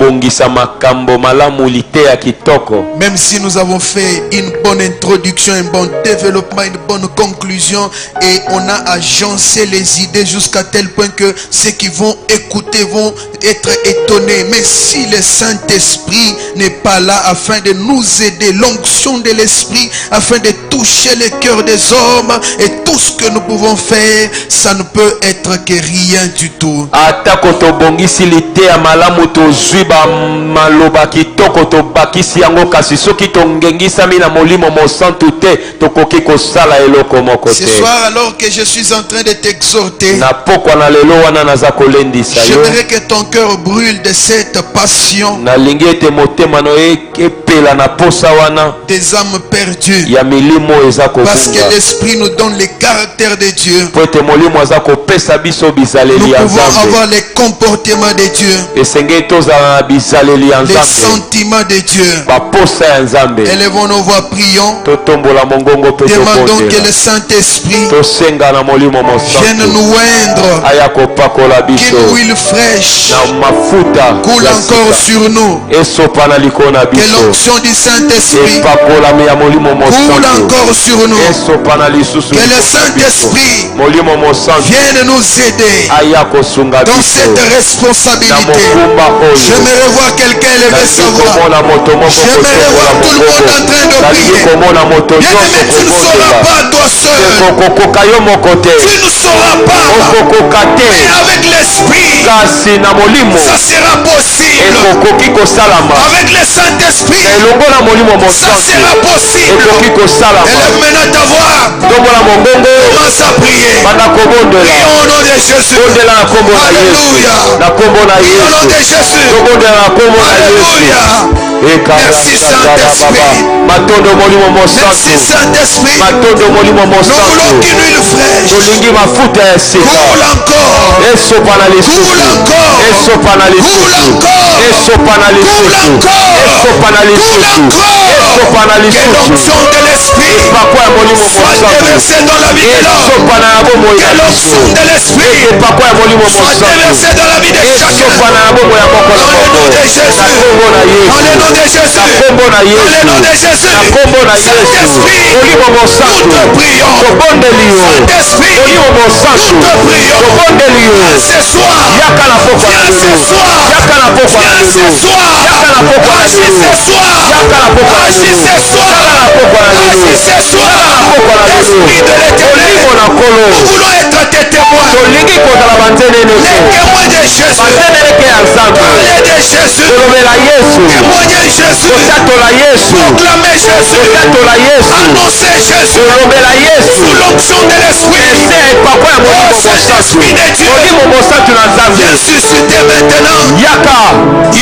[SPEAKER 1] même si nous avons fait une bonne introduction, un bon développement, une bonne conclusion, et on a agencé les idées jusqu'à tel point que ceux qui vont écouter vont être étonnés. Mais si le Saint-Esprit n'est pas là afin de nous aider, l'onction de l'Esprit afin de toucher le cœur des hommes, et tout ce que nous pouvons faire, ça ne peut être que rien rien du tout.
[SPEAKER 2] Atako tobongisi liteya malamu tozwi ba maloba kitoko tobakisi yango kasi soki tongengisami na molimo mosantu te tokoki kosala eloko moko te.
[SPEAKER 1] Ce soir alors que je suis en train de t'exhorter,
[SPEAKER 2] na pokwa na lelo wana naza kolendisa yo.
[SPEAKER 1] J'aimerais que ton cœur brûle de cette passion.
[SPEAKER 2] Nalingi ete motema no epela na posa wana
[SPEAKER 1] des âmes perdues.
[SPEAKER 2] ya milimo eza kofunga.
[SPEAKER 1] Parce que l'esprit nous donne les caractères de Dieu.
[SPEAKER 2] Po ete molimo aza kopesa biso bizaleli ya
[SPEAKER 1] Nous pouvons
[SPEAKER 2] Nzambe.
[SPEAKER 1] avoir les comportements de Dieu,
[SPEAKER 2] Esengeli tozala na bizaleli ya
[SPEAKER 1] les
[SPEAKER 2] Nzambe.
[SPEAKER 1] sentiments de Dieu.
[SPEAKER 2] Baposa ya Nzambe.
[SPEAKER 1] Élevons nos voix, prions.
[SPEAKER 2] Totombola mongongo pe
[SPEAKER 1] Demandons que
[SPEAKER 2] tobondela.
[SPEAKER 1] le Saint-Esprit
[SPEAKER 2] Tosenga na molimo
[SPEAKER 1] vienne
[SPEAKER 2] mosantu.
[SPEAKER 1] nous oindre,
[SPEAKER 2] Aya kopakola biso.
[SPEAKER 1] qu'une huile fraîche
[SPEAKER 2] Na mafuta
[SPEAKER 1] coule
[SPEAKER 2] ya
[SPEAKER 1] encore
[SPEAKER 2] sika.
[SPEAKER 1] sur nous,
[SPEAKER 2] Esopa na likolo na
[SPEAKER 1] que
[SPEAKER 2] biso.
[SPEAKER 1] l'onction du Saint-Esprit
[SPEAKER 2] Epakolami ya molimo
[SPEAKER 1] coule
[SPEAKER 2] mosantu.
[SPEAKER 1] encore sur nous,
[SPEAKER 2] Esopa na lisusu
[SPEAKER 1] que le
[SPEAKER 2] likolo na biso.
[SPEAKER 1] Saint-Esprit
[SPEAKER 2] Molimo mosantu
[SPEAKER 1] vienne nous aider
[SPEAKER 2] aya kosunga
[SPEAKER 1] dans
[SPEAKER 2] biso
[SPEAKER 1] cette
[SPEAKER 2] na
[SPEAKER 1] responsabilité.
[SPEAKER 2] mokumba oyo.
[SPEAKER 1] J'aimerais voir quelqu'un lever sa
[SPEAKER 2] Nalingi
[SPEAKER 1] voix.
[SPEAKER 2] komona moto moko
[SPEAKER 1] J'aimerais voir
[SPEAKER 2] kotokola
[SPEAKER 1] tout le monde en train de
[SPEAKER 2] mongongo. Nalingi
[SPEAKER 1] prier.
[SPEAKER 2] komona moto
[SPEAKER 1] Bien-aimé,
[SPEAKER 2] nyonso
[SPEAKER 1] tu ne sauras
[SPEAKER 2] kobondela.
[SPEAKER 1] pas toi seul.
[SPEAKER 2] Okokoka yo moko te.
[SPEAKER 1] Tu ne sauras pas.
[SPEAKER 2] Okokoka te.
[SPEAKER 1] Mais avec l'Esprit,
[SPEAKER 2] Kasi na molimo
[SPEAKER 1] ça sera possible.
[SPEAKER 2] ekokoki kosalama.
[SPEAKER 1] Avec le Saint-Esprit,
[SPEAKER 2] Elongo na molimo
[SPEAKER 1] ça
[SPEAKER 2] mosantu
[SPEAKER 1] sera possible.
[SPEAKER 2] ekoki kosalama.
[SPEAKER 1] Élève maintenant ta voix.
[SPEAKER 2] Tombola mongongo
[SPEAKER 1] Commence à prier.
[SPEAKER 2] banda kobondela.
[SPEAKER 1] Prions au nom de Jésus.
[SPEAKER 2] Bondela na kombo na Yesu.
[SPEAKER 1] Alléluia.
[SPEAKER 2] Na kombo na
[SPEAKER 1] Prions au nom de
[SPEAKER 2] Yesu.
[SPEAKER 1] Jésus.
[SPEAKER 2] Tobondela na kombo na
[SPEAKER 1] Alléluia.
[SPEAKER 2] Yesu.
[SPEAKER 1] Merci, Saint-Esprit.
[SPEAKER 2] Matondo molimo mosantu.
[SPEAKER 1] Merci Saint-Esprit.
[SPEAKER 2] Matondo molimo
[SPEAKER 1] Nous voulons
[SPEAKER 2] mosantu.
[SPEAKER 1] qu'une huile fraîche
[SPEAKER 2] Tolingi mafuta ya sika.
[SPEAKER 1] coule encore.
[SPEAKER 2] Esopa na lisusu.
[SPEAKER 1] Coule encore.
[SPEAKER 2] Esopa na
[SPEAKER 1] Coule
[SPEAKER 2] lisusu.
[SPEAKER 1] encore.
[SPEAKER 2] Esopa na
[SPEAKER 1] Coule
[SPEAKER 2] lisusu.
[SPEAKER 1] encore.
[SPEAKER 2] Esopa na
[SPEAKER 1] Coule
[SPEAKER 2] lisusu.
[SPEAKER 1] encore.
[SPEAKER 2] Esopa na
[SPEAKER 1] Que
[SPEAKER 2] lisusu.
[SPEAKER 1] l'onction de l'Esprit
[SPEAKER 2] Epakwa ya molimo
[SPEAKER 1] soit
[SPEAKER 2] mosantu.
[SPEAKER 1] déversée dans la vie de l'homme.
[SPEAKER 2] Esopa na yabomo
[SPEAKER 1] Que
[SPEAKER 2] ya biso.
[SPEAKER 1] l'onction de l'Esprit
[SPEAKER 2] Epakwa ya molimo
[SPEAKER 1] soit
[SPEAKER 2] mosantu.
[SPEAKER 1] déversée dans la vie de chacun.
[SPEAKER 2] Esopa na yabomo ya moko na
[SPEAKER 1] Dans le
[SPEAKER 2] moko.
[SPEAKER 1] nom de Jésus.
[SPEAKER 2] Na kombo na
[SPEAKER 1] Dans le nom
[SPEAKER 2] Yesu.
[SPEAKER 1] de Jésus.
[SPEAKER 2] Na kombo na
[SPEAKER 1] Dans le
[SPEAKER 2] Yesu.
[SPEAKER 1] nom de Jésus.
[SPEAKER 2] Na kombo na Yesu.
[SPEAKER 1] Saint-Esprit,
[SPEAKER 2] Molimo
[SPEAKER 1] nous
[SPEAKER 2] mosantu.
[SPEAKER 1] te prions.
[SPEAKER 2] Tobondeli yo.
[SPEAKER 1] Saint-Esprit,
[SPEAKER 2] Molimo mosantu.
[SPEAKER 1] nous te prions.
[SPEAKER 2] Tobondeli yo.
[SPEAKER 1] Viens ce soir.
[SPEAKER 2] Yaka na pokwa na
[SPEAKER 1] Viens ce
[SPEAKER 2] lelo.
[SPEAKER 1] soir.
[SPEAKER 2] Yaka na pokwa na
[SPEAKER 1] Viens ce
[SPEAKER 2] lelo.
[SPEAKER 1] soir.
[SPEAKER 2] Yaka na pokwa na
[SPEAKER 1] Agis
[SPEAKER 2] lelo.
[SPEAKER 1] ce soir.
[SPEAKER 2] Yaka na pokwa na
[SPEAKER 1] Agis
[SPEAKER 2] lelo.
[SPEAKER 1] ce soir.
[SPEAKER 2] Yaka na pokwa na lelo.
[SPEAKER 1] Agis ce soir.
[SPEAKER 2] Yaka na pokwa na lelo.
[SPEAKER 1] Esprit de l'Éternel.
[SPEAKER 2] Molimo na kolo.
[SPEAKER 1] Nous voulons être tes témoins.
[SPEAKER 2] Tolingi kozala banzeneneke.
[SPEAKER 1] Les témoins de Jésus.
[SPEAKER 2] banzeneneke ya Nzambe.
[SPEAKER 1] Parler de Jésus.
[SPEAKER 2] Kolobela Yesu.
[SPEAKER 1] Témoigner Jésus.
[SPEAKER 2] Kotatola Yesu.
[SPEAKER 1] Proclamer Jésus.
[SPEAKER 2] Kotatola Yesu.
[SPEAKER 1] Annoncer Jésus.
[SPEAKER 2] Kolobela Yesu.
[SPEAKER 1] Sous l'onction de l'Esprit.
[SPEAKER 2] Ese epakwa ya molimo
[SPEAKER 1] Oh,
[SPEAKER 2] mosantu.
[SPEAKER 1] Saint-Esprit de Dieu.
[SPEAKER 2] Molimo mosantu na Nzambe.
[SPEAKER 1] Viens susciter maintenant
[SPEAKER 2] Yaka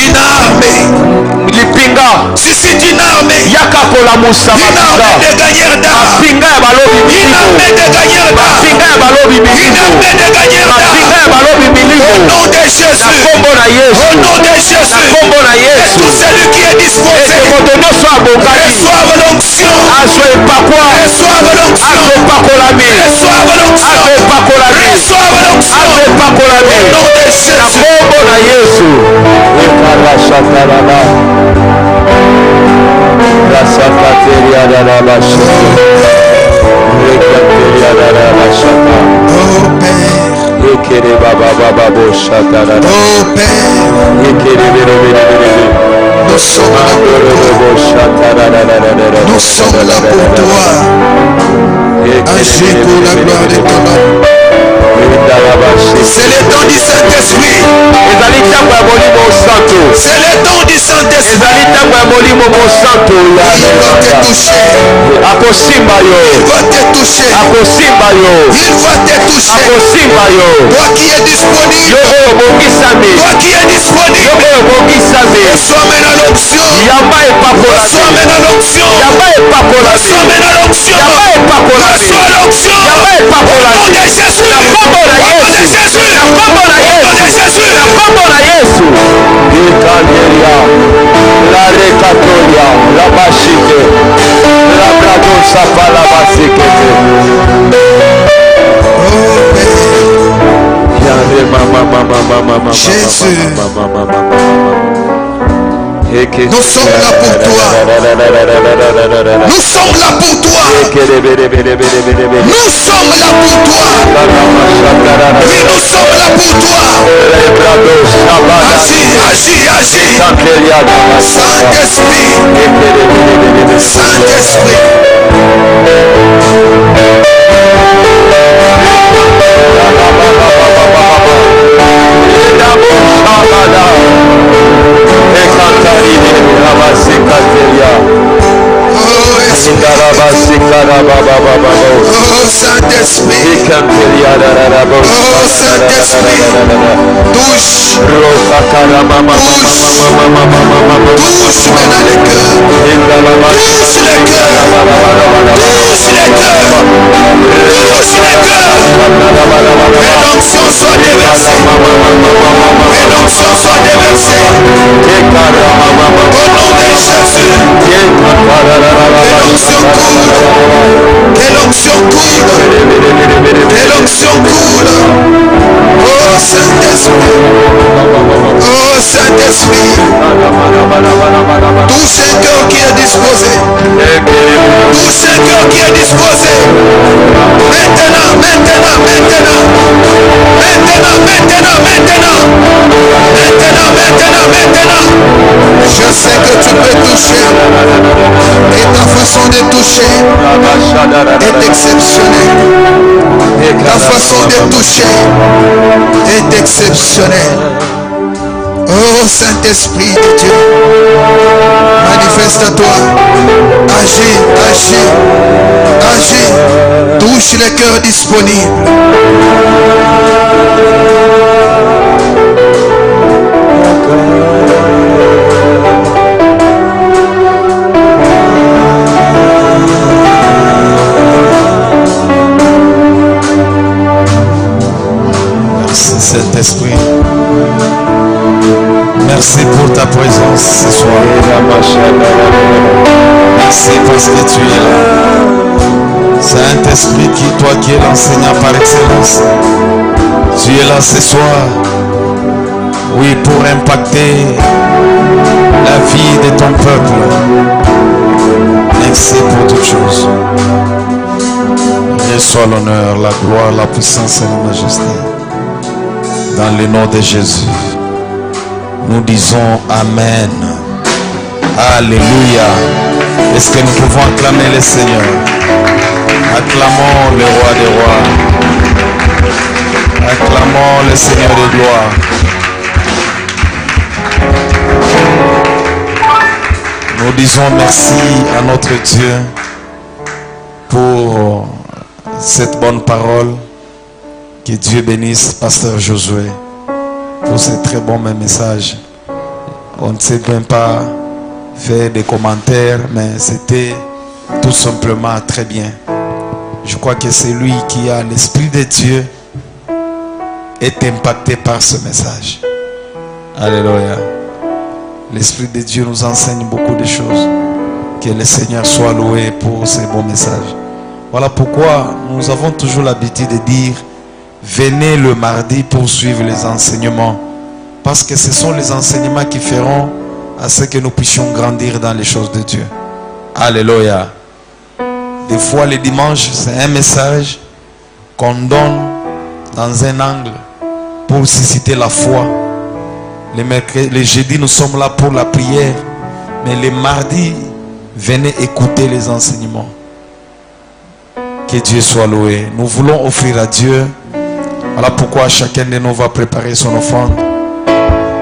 [SPEAKER 1] une armée.
[SPEAKER 2] lipinga.
[SPEAKER 1] Suscite une armée.
[SPEAKER 2] Yaka kolamusa
[SPEAKER 1] Une
[SPEAKER 2] mapinga.
[SPEAKER 1] armée de gagneurs d'armes.
[SPEAKER 2] Mapinga ya balobi
[SPEAKER 1] Une
[SPEAKER 2] milimo.
[SPEAKER 1] armée de gagneurs d'armes.
[SPEAKER 2] Mapinga ya balobi
[SPEAKER 1] Une
[SPEAKER 2] milimo.
[SPEAKER 1] armée de gagneurs
[SPEAKER 2] Mapinga ya
[SPEAKER 1] d'armes.
[SPEAKER 2] balobi milimo.
[SPEAKER 1] Au nom de
[SPEAKER 2] Na
[SPEAKER 1] Jésus.
[SPEAKER 2] kombo na Yesu.
[SPEAKER 1] Au nom de
[SPEAKER 2] Na
[SPEAKER 1] Jésus.
[SPEAKER 2] kombo na
[SPEAKER 1] Et
[SPEAKER 2] Yesu.
[SPEAKER 1] tout celui qui est disposé.
[SPEAKER 2] Ete moto nyonso abongaki.
[SPEAKER 1] Reçoive l'onction.
[SPEAKER 2] Azwa epakwa.
[SPEAKER 1] Reçoive l'onction.
[SPEAKER 2] Azwa epakolami.
[SPEAKER 1] Reçoive l'onction.
[SPEAKER 2] Azwa epakolami.
[SPEAKER 1] Reçoive l'onction.
[SPEAKER 2] Azwa epakolami.
[SPEAKER 1] Au nom de
[SPEAKER 2] Na
[SPEAKER 1] Jésus.
[SPEAKER 2] kombo na Yesu. Ekarashataraba. Rasakateriadalabashata. Rekateriadalabashata.
[SPEAKER 1] Oh Père.
[SPEAKER 2] Ekerebababababoshatarada.
[SPEAKER 1] Oh Père.
[SPEAKER 2] Ekereberebelebelebe.
[SPEAKER 1] Nous sommes là pour toi. Nous sommes là pour toi. Agis pour la gloire de ton nom. C'est le don du Saint-Esprit.
[SPEAKER 2] ezali ntango ya molimo santo.
[SPEAKER 1] C'est le don du Saint-Esprit.
[SPEAKER 2] ezali ntango ya molimo mosanto.
[SPEAKER 1] Il va te toucher.
[SPEAKER 2] akosimba yo.
[SPEAKER 1] Il va te toucher.
[SPEAKER 2] akosimba yo.
[SPEAKER 1] Il va te toucher.
[SPEAKER 2] akosimba yo.
[SPEAKER 1] Toi qui es disponible.
[SPEAKER 2] yo oyo obongisami.
[SPEAKER 1] Toi qui es
[SPEAKER 2] yo
[SPEAKER 1] disponible.
[SPEAKER 2] oyo obongisami.
[SPEAKER 1] Reçois maintenant l'onction.
[SPEAKER 2] yamba epakolami.
[SPEAKER 1] Reçois maintenant l'onction.
[SPEAKER 2] yamba epakolami.
[SPEAKER 1] Reçois maintenant l'onction.
[SPEAKER 2] yamba epakolami.
[SPEAKER 1] Reçois l'onction.
[SPEAKER 2] yamba
[SPEAKER 1] Au nom
[SPEAKER 2] epakolami.
[SPEAKER 1] de Jésus.
[SPEAKER 2] na kombo na
[SPEAKER 1] Au nom de
[SPEAKER 2] Yesu.
[SPEAKER 1] Jésus.
[SPEAKER 2] na kombo na
[SPEAKER 1] Au nom de
[SPEAKER 2] Yesu.
[SPEAKER 1] Jésus.
[SPEAKER 2] na kombo na Yesu. ikanderia la rekatoria la bashike la bradosa pala basikete.
[SPEAKER 1] Oh Père.
[SPEAKER 2] Yande mama
[SPEAKER 1] Jésus.
[SPEAKER 2] mama.
[SPEAKER 1] Nous sommes là pour toi. Nous sommes là pour toi. Nous sommes là pour toi. Oui, nous sommes là pour toi. Agis, agis, agis. Saint-Esprit. Saint-Esprit. Touche maintenant les cœurs. Touche les cœurs. Touche les cœurs. Touche les cœurs. Rédemption soit déversée. Rédemption soit déversée. Au nom de Jésus. Quelle onction coule. Quelle onction coule. Oh Saint-Esprit. Oh Saint-Esprit. Touche un cœur qui est disposé. Touche un cœur qui est disposé. Maintenant. Je sais que tu peux toucher. Et ta façon de toucher est exceptionnelle. Ta façon de toucher est exceptionnelle. Oh Saint-Esprit de Dieu, manifeste-toi, agis, touche les cœurs disponibles. Merci Saint-Esprit. Merci pour ta présence ce soir. Merci parce que tu es là. Saint-Esprit, toi qui es l'enseignant par excellence, tu es là ce soir. Oui, pour impacter la vie de ton peuple. Merci pour toutes choses. Reçois l'honneur, la gloire, la puissance et la majesté. Dans le nom de Jésus. Nous disons Amen. Alléluia. Est-ce que nous pouvons acclamer le Seigneur? Acclamons le roi des rois. Acclamons le Seigneur de gloire. Nous disons merci à notre Dieu pour cette bonne parole. Que Dieu bénisse Pasteur Josué pour ce très bon message. On ne sait même pas faire des commentaires, mais c'était tout simplement très bien. Je crois que c'est lui qui a l'Esprit de Dieu est impacté par ce message. Alléluia. L'Esprit de Dieu nous enseigne beaucoup de choses. Que le Seigneur soit loué pour ces bons messages. Voilà pourquoi nous avons toujours l'habitude de dire: venez le mardi pour suivre les enseignements. Parce que ce sont les enseignements qui feront à ce que nous puissions grandir dans les choses de Dieu. Alléluia. Des fois, le dimanche, c'est un message qu'on donne dans un angle pour susciter la foi. Les jeudis, nous sommes là pour la prière. Mais les mardis, venez écouter les enseignements. Que Dieu soit loué. Nous voulons offrir à Dieu. Voilà pourquoi chacun de nous va préparer son offrande.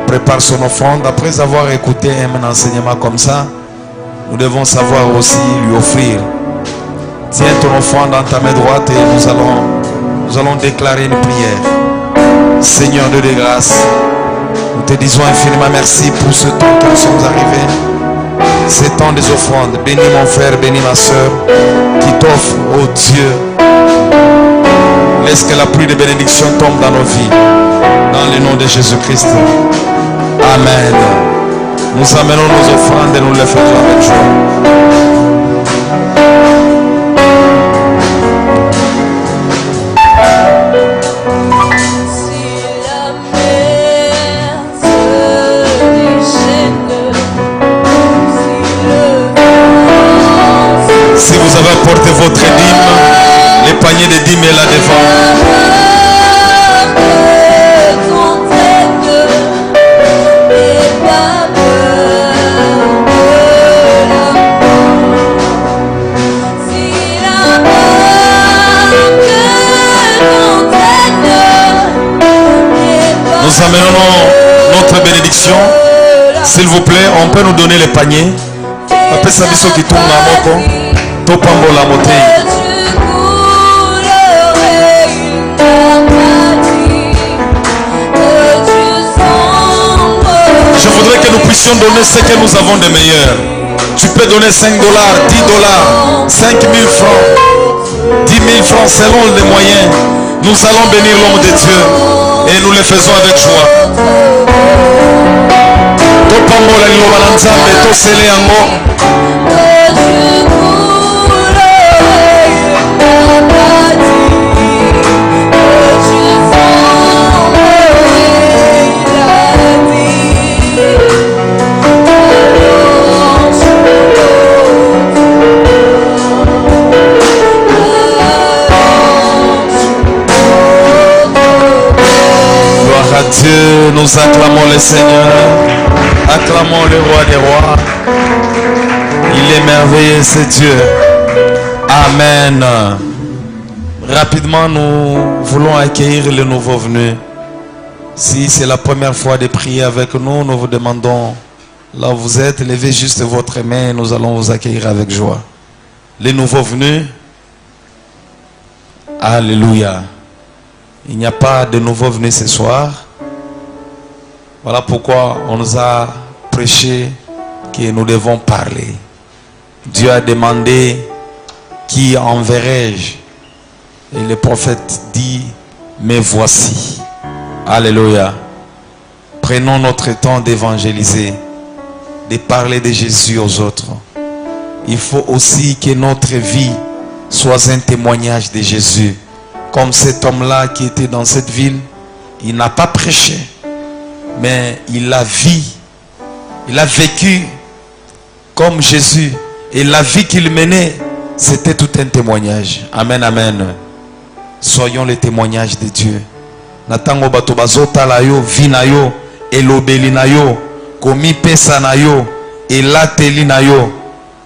[SPEAKER 1] Prépare son offrande. Après avoir écouté un enseignement comme ça, nous devons savoir aussi lui offrir. Tiens ton offrande dans ta main droite et nous allons déclarer une prière. Seigneur Dieu de grâce, nous te disons infiniment merci pour ce temps que nous sommes arrivés. Ce temps des offrandes. Bénis mon frère, bénis ma soeur qui t'offre, oh Dieu. Laisse que la pluie de bénédiction tombe dans nos vies. Dans le nom de Jésus-Christ. Amen. Nous amenons nos offrandes et nous les faisons avec joie. Si vous avez apporté votre dîme, les paniers de dîmes est là devant. Nous amenons notre bénédiction. S'il vous plaît, on peut nous donner les paniers. Après ça, biso qui tourne à moko. Topambo la moté.
[SPEAKER 3] puissions donner ce que nous avons de meilleur. Tu peux donner 5 dollars, 10 dollars, 5 000 francs, 10 000 francs selon les moyens. Nous allons bénir l'homme de Dieu et nous le faisons avec joie. Topambola liloba na Nzambe tosele yango. Dieu, nous acclamons le Seigneur, acclamons le roi des rois. Il est merveilleux, c'est Dieu. Amen. Rapidement, nous voulons accueillir le nouveau venu. Si c'est la première fois de prier avec nous, nous vous demandons, là où vous êtes, levez juste votre main et nous allons vous accueillir avec joie. Les nouveaux venus, alléluia. Il n'y a pas de nouveaux venus ce soir. Voilà pourquoi on nous a prêché que nous devons parler. Dieu a demandé qui enverrai-je? Et le prophète dit, mais voici. Alléluia. Prenons notre temps d'évangéliser, de parler de Jésus aux autres. Il faut aussi que notre vie soit un témoignage de Jésus. Comme cet homme-là qui était dans cette ville, il n'a pas prêché, mais il a vu, il a vécu comme Jésus. Et la vie qu'il menait, c'était tout un témoignage. Amen, amen. Soyons les témoignages de Dieu. Natango bato bazota la yo, vina yo, elobeli na yo, komi pesa na yo, elateli na yo.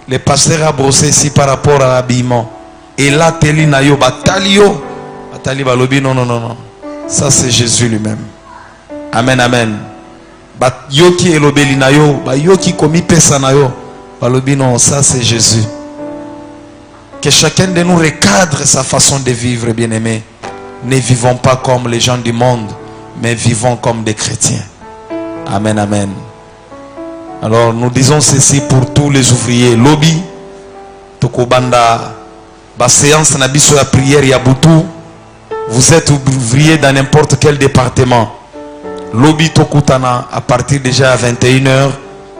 [SPEAKER 3] Le pasteur a brossé ici par rapport à l'habillement. Elateli na yo, batali yo, batali balobi, non, non, non, non. Ça c'est Jésus lui-même. Amen, amen. Bat yoki elobeli na yo, ba yoki komi pesa na yo, balobi non, ça c'est Jésus. Que chacun de nous recadre sa façon de vivre, bien-aimé. Ne vivons pas comme les gens du monde, mais vivons comme des chrétiens. Amen, amen. Alors nous disons ceci pour tous les ouvriers. Lobby, tokobanda, ba séance na biso ya prière ya butu. Vous êtes ouvrier dans n'importe quel département. Lobby tokutana à partir déjà à 21h.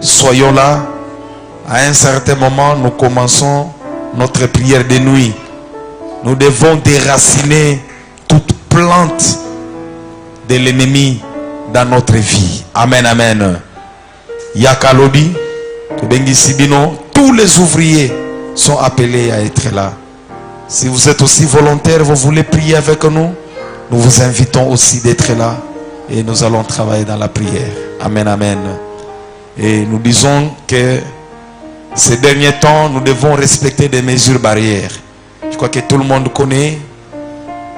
[SPEAKER 3] Soyons là. À un certain moment, nous commençons notre prière de nuit. Nous devons déraciner toute plante de l'ennemi dans notre vie. Amen, amen. Yakalobi, tous les ouvriers sont appelés à être là. Si vous êtes aussi volontaire, vous voulez prier avec nous, nous vous invitons aussi d'être là et nous allons travailler dans la prière. Amen, amen. Et nous disons que ces derniers temps, nous devons respecter des mesures barrières. Je crois que tout le monde connaît.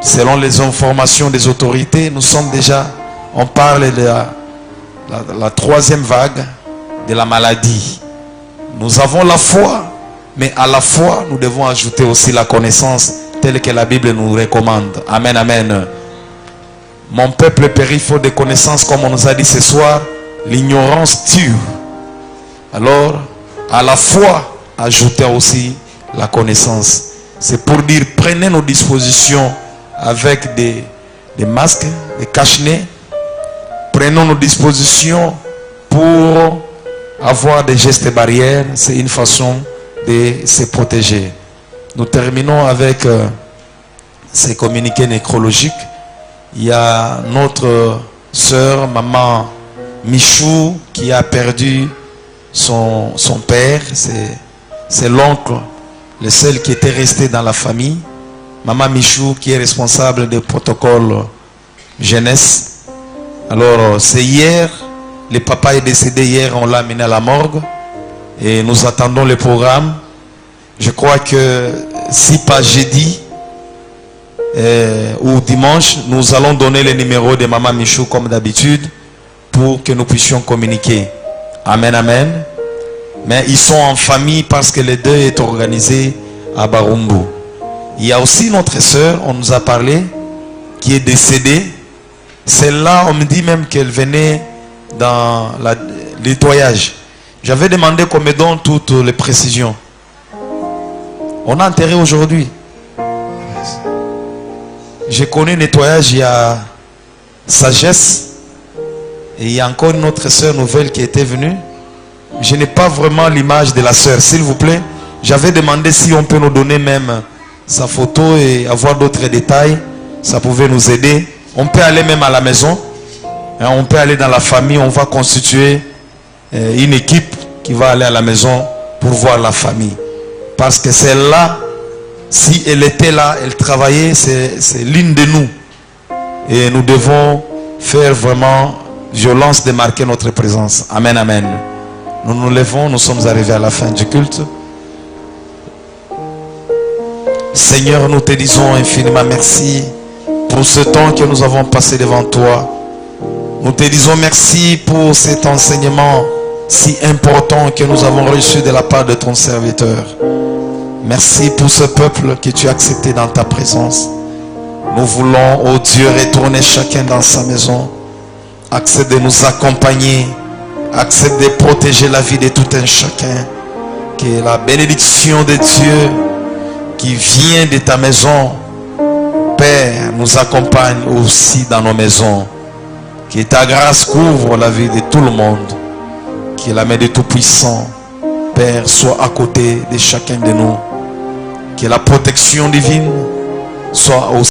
[SPEAKER 3] Selon les informations des autorités, nous sommes déjà, on parle de la troisième vague de la maladie. Nous avons la foi, mais à la foi, nous devons ajouter aussi la connaissance telle que la Bible nous recommande. Amen, amen. Mon peuple périt faute de connaissances, comme on nous a dit ce soir, l'ignorance tue. Alors, à la foi, ajoutez aussi la connaissance. C'est pour dire, prenez nos dispositions avec des masques, des cache-nez. Prenons nos dispositions pour avoir des gestes barrières. C'est une façon de se protéger. Nous terminons avec ces communiqués nécrologiques. Il y a notre sœur, maman Michou, qui a perdu son père. C'est l'oncle, le seul qui était resté dans la famille. Maman Michou, qui est responsable du protocole jeunesse. Alors c'est hier, le papa est décédé hier, on l'a amené à la morgue et nous attendons le programme. Je crois que si pas jeudi ou dimanche, nous allons donner le numéro de maman Michou comme d'habitude pour que nous puissions communiquer. Amen, amen. Mais ils sont en famille parce que le deuil est organisé à Barumbu. Il y a aussi notre sœur, on nous a parlé, qui est décédée. Celle-là, on me dit même qu'elle venait dans nettoyage. J'avais demandé qu'on me donne toutes les précisions. On a enterré aujourd'hui. J'ai connu le nettoyage, il y a sagesse. Et il y a encore une autre sœur nouvelle qui était venue. Je n'ai pas vraiment l'image de la sœur, s'il vous plaît. J'avais demandé si on peut nous donner même sa photo et avoir d'autres détails. Ça pouvait nous aider. On peut aller même à la maison. On peut aller dans la famille. On va constituer une équipe qui va aller à la maison pour voir la famille. Parce que celle-là, si elle était là, elle travaillait, c'est l'une de nous. Et nous devons faire vraiment violence de marquer notre présence. Amen, amen. Nous nous levons, nous sommes arrivés à la fin du culte. Seigneur, nous te disons infiniment merci pour ce temps que nous avons passé devant toi. Nous te disons merci pour cet enseignement si important que nous avons reçu de la part de ton serviteur. Merci pour ce peuple que tu as accepté dans ta présence. Nous voulons, oh Dieu, retourner chacun dans sa maison. Accepte de nous accompagner. Accepte de protéger la vie de tout un chacun. Que la bénédiction de Dieu qui vient de ta maison, Père, nous accompagne aussi dans nos maisons. Que ta grâce couvre la vie de tout le monde. Que la main de Tout-Puissant, Père, soit à côté de chacun de nous. Que la protection divine soit aussi